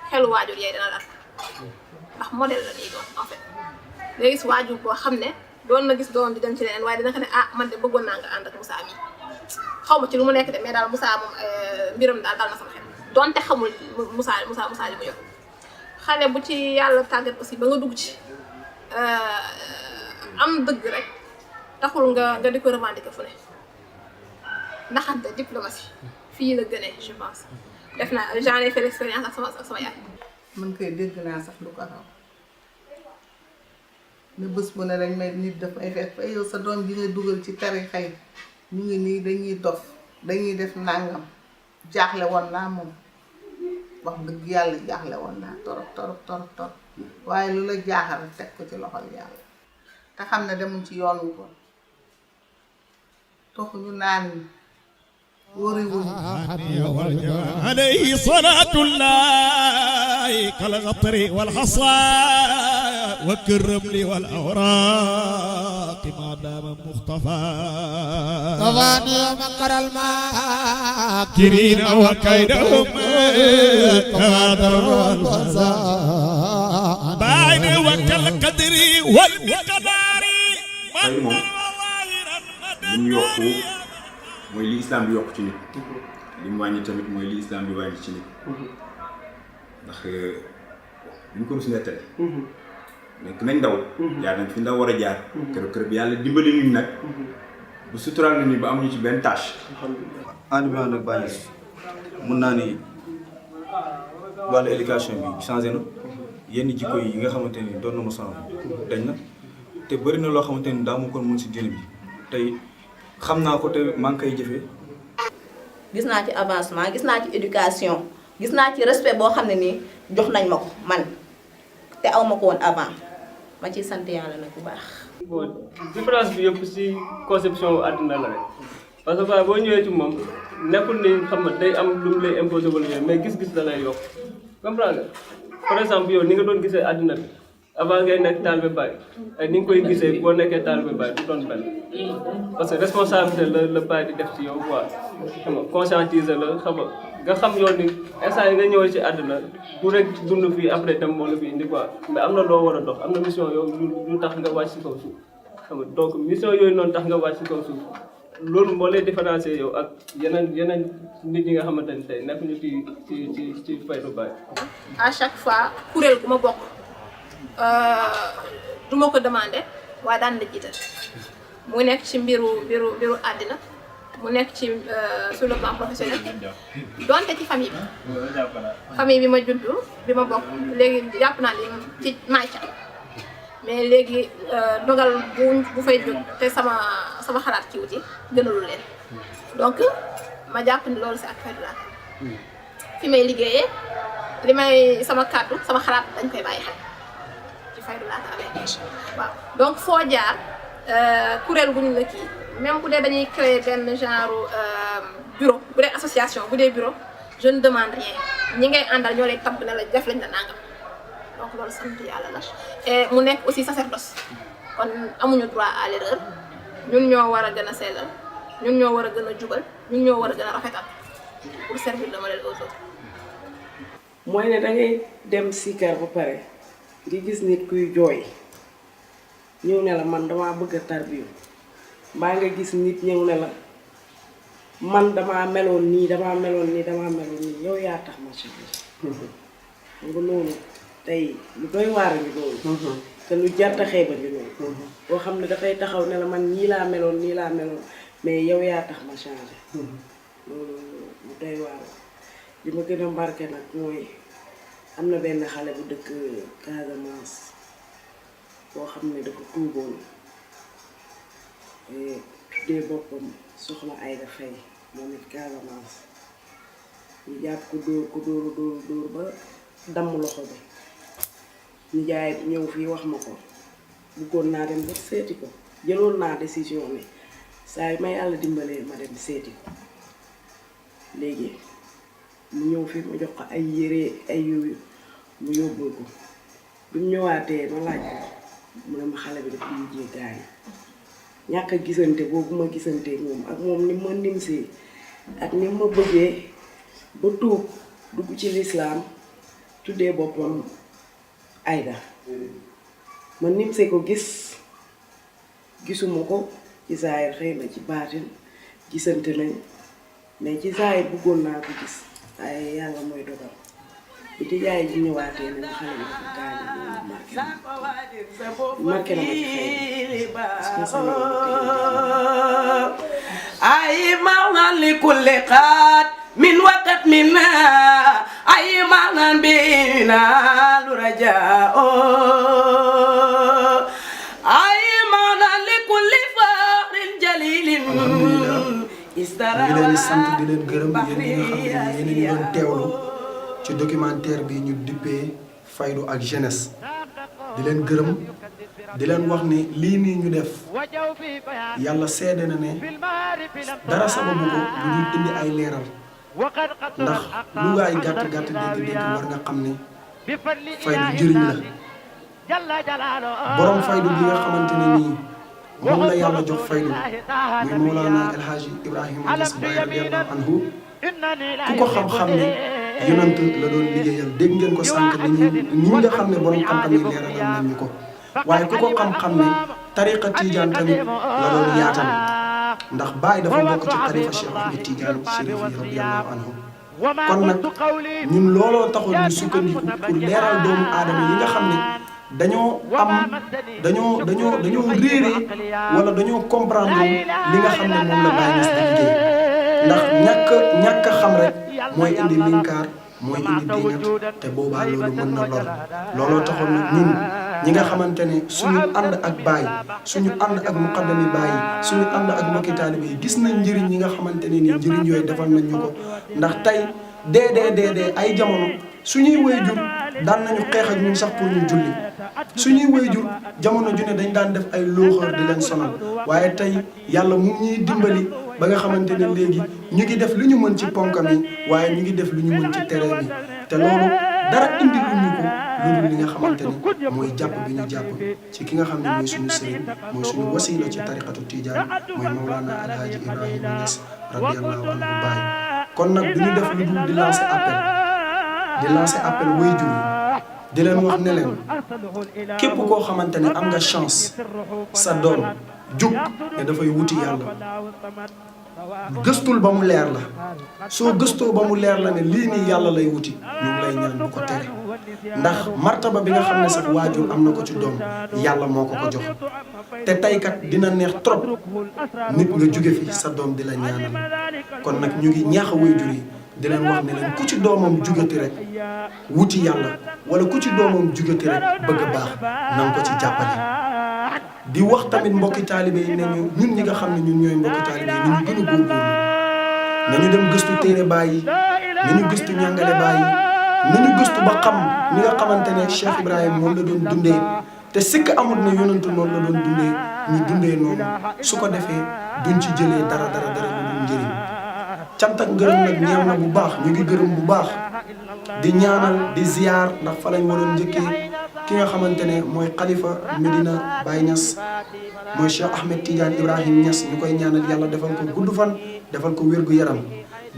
xelu waajur yaay dina dal ndax modèle la ñuy doon en fait nga gis waajur boo xam ne doon na gis doom di dem ci leneen waaye dina ko ne man de bëggoon naa nga ànd ak Moussa mi xaw ma ci lu mu nekk de mais daal Moussa moom mbiram daal dal na sama xel donte xamul Moussa li mu yor xale bu ci yàlla tàggat aussi ba nga dugg ci am dëgg rek taxul nga di ko revendiquer fu ne ndaxante diplomatie fii la gënee je pense def naa j'en ai fait l'expérience ak sama yaay. man koy dégg naa sax lu ko raw ne bés bu ne dañ may nit daf may fekk fa yow sa doom ji nga dugal ci tarixa yi ñu ngi nii dañuy dof dañuy def nangam jaaxle woon naa moom wax dëgg yàlla jaaxle woon naa torop waaye lu la jaaxal teg ko ci loxol yàlla te xam ne demuñ ci yoon wu ko toxuñu naan wóoriwuñ عليه صلاة الله كالغطر والحصى والكرمل والأوراق ما دام مختفى طغاني مكر الماكرين وكيدهم كادر والفزاء بعد وكالقدر والمقدار mooy li islam bi yokk ci nit li mu wàññi tamit mooy li islam bi wàññi ci nit ndax duñ ko rus nettali nekk nañ ndaw jaar nañ fi ndaw war a jaar kër bi yàlla dimbali ñu nag bu suturaal nañu ba amuñu ci benn tâche ànd bi ànd ak Baye Niass mun naa ni wàllu éducation bi changé na yenn jikko yi nga xamante ni doon na ma sonal dañ na te bëri na loo xamante ni daa ma kon mun si diine bi tey xam naa ko te maa ngi koy jëfee gis naa ci avancement gis naa ci éducation gis naa ci respect boo xam ne nii jox nañ ma ko man te aw ma ko woon avant ma ciy sant yàlla nag bu baax. bon différence bi yëpp si conception wu àddina la rek parce que boo ñëwee ci moom nekkul ni xam nga day am lu mu lay imposé wala yooyu mais gis-gis da lay yokk comprendre nga par exemple yow ni nga doon gisee àddina bi avant ngay nekk taalibe Baay ak ni nga koy gisee boo nekkee taalibe Baay du doon benn parce que responsabilité la Baay di def ci yow quoi xam nga conscientiser la xam nga xam yoon ni instant yi nga ñëwee ci àddina du rek dund fii après dem moo la fi indi quoi mais am na loo war a dox am na mission yow lu tax nga wàcc ci kaw suuf xam nga donc mission yooyu noonu tax nga wàcc ci kaw suuf loolu moo lay différencier yow ak yeneen nit ñi nga xamante ni tey nekkuñu ci faydu Baay. à chaque fois kuréel gu ma bokk du ma ko demandé waaye daan la jiital mu nekk ci mbiru àddina mu nekk ci sur le plan professionnel donte ci famille bi ma juddu bi ma bokk léegi jàpp naa ni ci maay ca mais léegi dogal bu fay jóg te sama xalaat ci wuti gënalul leen donc ma jàpp ni loolu c'est ak faydu laa fi may liggéeyee li may sama kàddu sama xalaat dañ koy bàyyi xel ci faydu laa amee waaw donc foo jaar kuréel gu ñu la kii même bu dee dañuy créer benn genre bureau bu dee association bu dee bureau je ne demande rien ñi ngay àndal ñoo lay tabb ne la def lañ la nangam donc loolu sant yàlla la et mu nekk aussi sacerdoce kon amuñu droit à l'erreur ñun ñoo war a gën a sellal ñun ñoo war a gën a jubal ñun ñoo war a gën a rafetal pour servir le modèle aux autres. mooy ne da ngay dem sikar ba pare di gis nit kuy jooy ñëw ne la man damaa bëgg a tarbiyu mbaa nga gis nit ñëw ne la man damaa meloon nii yow yaa tax ma changé. xam nga loolu tey lu doy waar ngi loolu. te lu jarta xeeba ngi loolu. boo xam ne dafay taxaw ne la man nii laa meloon mais yow yaa tax ma changé. loolu lu doy waar li ma gën a marqué nag mooy am na benn xale bu dëkk Casamance boo xam ne dafa tuuboon tuddee boppam soxna Ayda Faye moom it Casamance ñu jàpp ko dóor ba damm loxo bi ñu jaay ñëw fii wax ma ko bëggoon naa dem ba seeti ko jëloon naa décision ne saa yu ma yàlla dimbalee ma dem seeti ko léegi mu ñëw fii ma jox ko ay yére ay yooyu mu yóbbul ko bi mu ñëwaatee ma laaj ko mu ne ma xale bi dafa mujjee gaañu ñàkk a gisante boobu ma gisante moom ak moom ni ma nimsee ak ni ma bëggee ba tuub dugg ci lislaam tuddee boppam Ayda ma nimsee ko gisuma ko ci saayir xëy na ci baatin gisante nañ mais ci saayir bëggoon naa ko gis waaye yàlla mooy dogal bi di jaay ji ñëwaatee ne ma xale bi dafa gaañu loolu marqué na ma ci xëy ay mawnan li kulli qaat min waqat minna ay mawnan bina lu rajaa ay mawnan li kulli farin jalilin ngi leen di sant di leen gërëm yéen ñi nga xam ne yéen a ngi doon teewlu ci documentaire bi ñu dippee faydu ak jeunesse di leen gërëm di leen wax ne lii nii ñu def yàlla seede na ne dara sababu ko lu ñu indi ay leeral ndax lu ngaay gàtt dégg war nga xam ne faydu njëriñ la borom faydu bi nga xamante ne nii moom la yàlla jox faydu muy Mawlana El Hadji Ibrahima Niass Baye radiyallahu anhu ku ko xam-xam ne yonent la doon liggéeyal dégg ngeen ko sànq ñi nga xam ne borom xam-xam yi leeralal nañ ñu ko waaye ku ko xam-xam ne tariqa Tidiane tamit la doon yaatal ndax Baye dafa bokk ci tariqa Cheikh Ahmed Tidiane Chérif yi radiyallahu anhu kon nag ñun looloo taxoon ñu sukkandiku pour leeral doomu aadama yi nga xam ne dañoo réeree wala dañoo comprendre li nga xam ne moom la Baye Niass di liggéey ndax ñàkk xam rek mooy indi linkaar mooy indi diingat te boobaa loolu mën na lor looloo taxoon nag ñun ñi nga xamante ne suñu ànd ak baay suñu ànd ak muqaddami baay suñu ànd ak mbokki taalibe yi gis nañ njëriñ ñi nga xamante ne nii njëriñ yooyu defal nañ ñu ko ndax tey dee ay jamono suñuy waajur daan nañu xeex ak ñun sax pour ñu julli suñuy waajur jamono ju ne dañ daan def ay looxoor di leen sonal waaye tey yàlla mu ñuy dimbali ba nga xamante ne léegi ñu ngi def lu ñu mën ci ponkam yi waaye ñu ngi def lu ñu mën ci terrain bi te loolu dara indi lu ñu ko loolu li nga xamante ni mooy jàpp bi ñu jàpp ci ki nga xam ne mooy suñu sëriñ mooy suñu wasila ci tariqatu tijaan mooy Mawlana Alhaji Ibrahima Niass radiyallahu anhu baay kon nag du ñu def lu dul di lancer appel waajur yi di leen wax ne leen képp koo xamante ne am nga chance sa doom jug ne dafay wuti yàlla gëstul ba mu leer la soo gëstoo ba mu leer la ne lii nii yàlla lay wuti ñu ngi lay ñaan bu ko tere ndax martaba bi nga xam ne sax waajur am na ko ci doom yàlla moo ko jox te tey kat dina neex trop nit nga jóge fi sa doom di la ñaanal kon nag ñu ngi ñaax waajur yi di leen wax ne leen ku ci doomam jugati rek wuti yàlla wala ku ci doomam jugati rek bëgg a baax na nga ko ci jàppale di wax tamit mbokki taalibe yi ne ñu ñun ñi nga xam ne ñun ñooy mbokki taalibe yi nañu gën a góorgóorlu nañu dem gëstu téere baay yi nañu gëstu ñàngale baay yi nañu gëstu ba xam ñi nga xamante ne Cheikh Ibrahima moom la doon dundee te sikk amut na yonantu noonu la doon dundee ñu dundee noonu su ko defee duñ ci jëlee dara lu dul njëriñ cant ak ngërëm nag ñeew na bu baax ñu ngi gërëm bu baax di ñaanal di ziar ndax fa lañ waroon njëkkee ki nga xamante ne mooy xalifa Medina Baye Niass mooy Cheikh Ahmed Tidiane Ibrahim Niass ñu koy ñaanal yàlla defal ko gudd fan defal ko wér-gu-yaram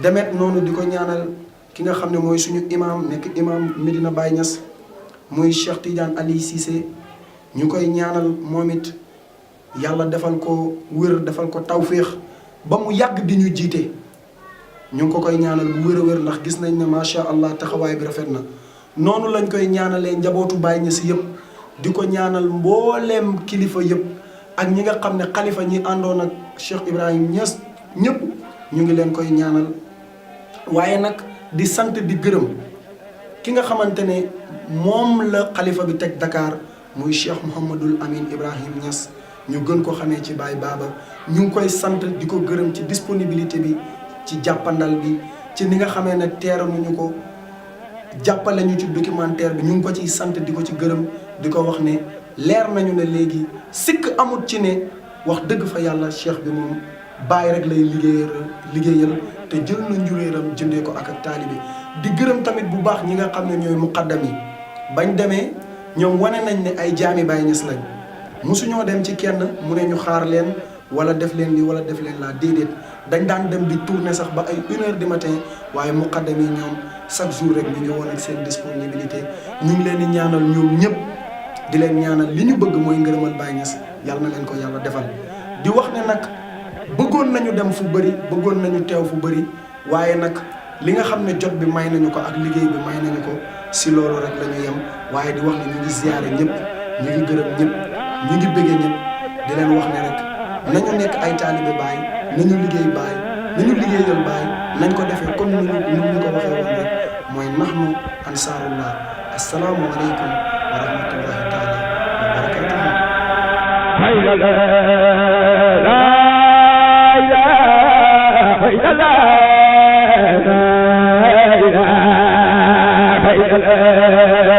demet noonu di ko ñaanal ki nga xam ne mooy suñu imam nekk imam Medina Baye Niass muy Cheikh Tidiane Ali Cissé ñu koy ñaanal moom it yàlla defal ko wér defal ko tawféex ba mu yàgg di ñu jiite ñu ngi ko koy ñaanal bu wér a wér ndax gis nañ ne macha allah taxawaay bi rafet na noonu lañ koy ñaanalee njabootu Baye Niass yëpp di ko ñaanal mbooleem kilifa yëpp ak ñi nga xam ne xalifa ñi àndoon ak Cheikh Ibrahima Niass ñëpp ñu ngi leen koy ñaanal waaye nag di sant di gërëm ki nga xamante ne moom la xalifa bi teg Dakar muy Cheikh Mouhamadul Amin Ibrahim Niass ñu gën ko xamee ci Baye Baba ñu ngi koy sant di ko gërëm ci disponibilité bi ci jàppandal bi ci ni nga xamee ne teeranuñu ko jàppale ñu ci documentaire bi ñu ngi ko ciy sant di ko ci gërëm di ko wax ne leer nañu ne léegi sikk amut ci ne wax dëgg fa yàlla cheikh bi moom bàyyi rek lay liggéeyal te jël na njuréeram jëndee ko ak taalibe di gërëm tamit bu baax ñi nga xam ne ñooy muqaddam yi bañ demee ñoom wane nañ ne ay jaami Baye Niass lañ mosuñoo dem ci kenn mu ne ñu xaar leen wala def leen lii wala def leen laa déedéet dañ daan dem di tourner sax ba ay 1h du matin waaye muqaddam yi ñoom chaque jour rek ñu ngi woon ak seen disponibilité ñu ngi leen di ñaanal ñoom ñëpp di leen ñaanal li ñu bëgg mooy ngërëmal Baye Niass yàlla na leen ko yàlla defal di wax ne nag bëggoon nañu dem fu bëri bëggoon nañu teew fu bëri waaye nag li nga xam ne jot bi may nañu ko ak liggéey bi may nañu ko si loolu rek la ñu yem waaye di wax ne ñu ngi ziyaare ñëpp ñu ngi gërëm ñëpp ñu ngi bëggee ñëpp di leen wax ne rek nañu nekk ay taalibe Baye nañu liggéey Baye nañu liggéeyal Baye nañ ko defee comme ni ñu ko waxee woon rek mooy nahnu ansaarullah assalaamu aleykum wa rahmatullahi taala wa barakatuhu la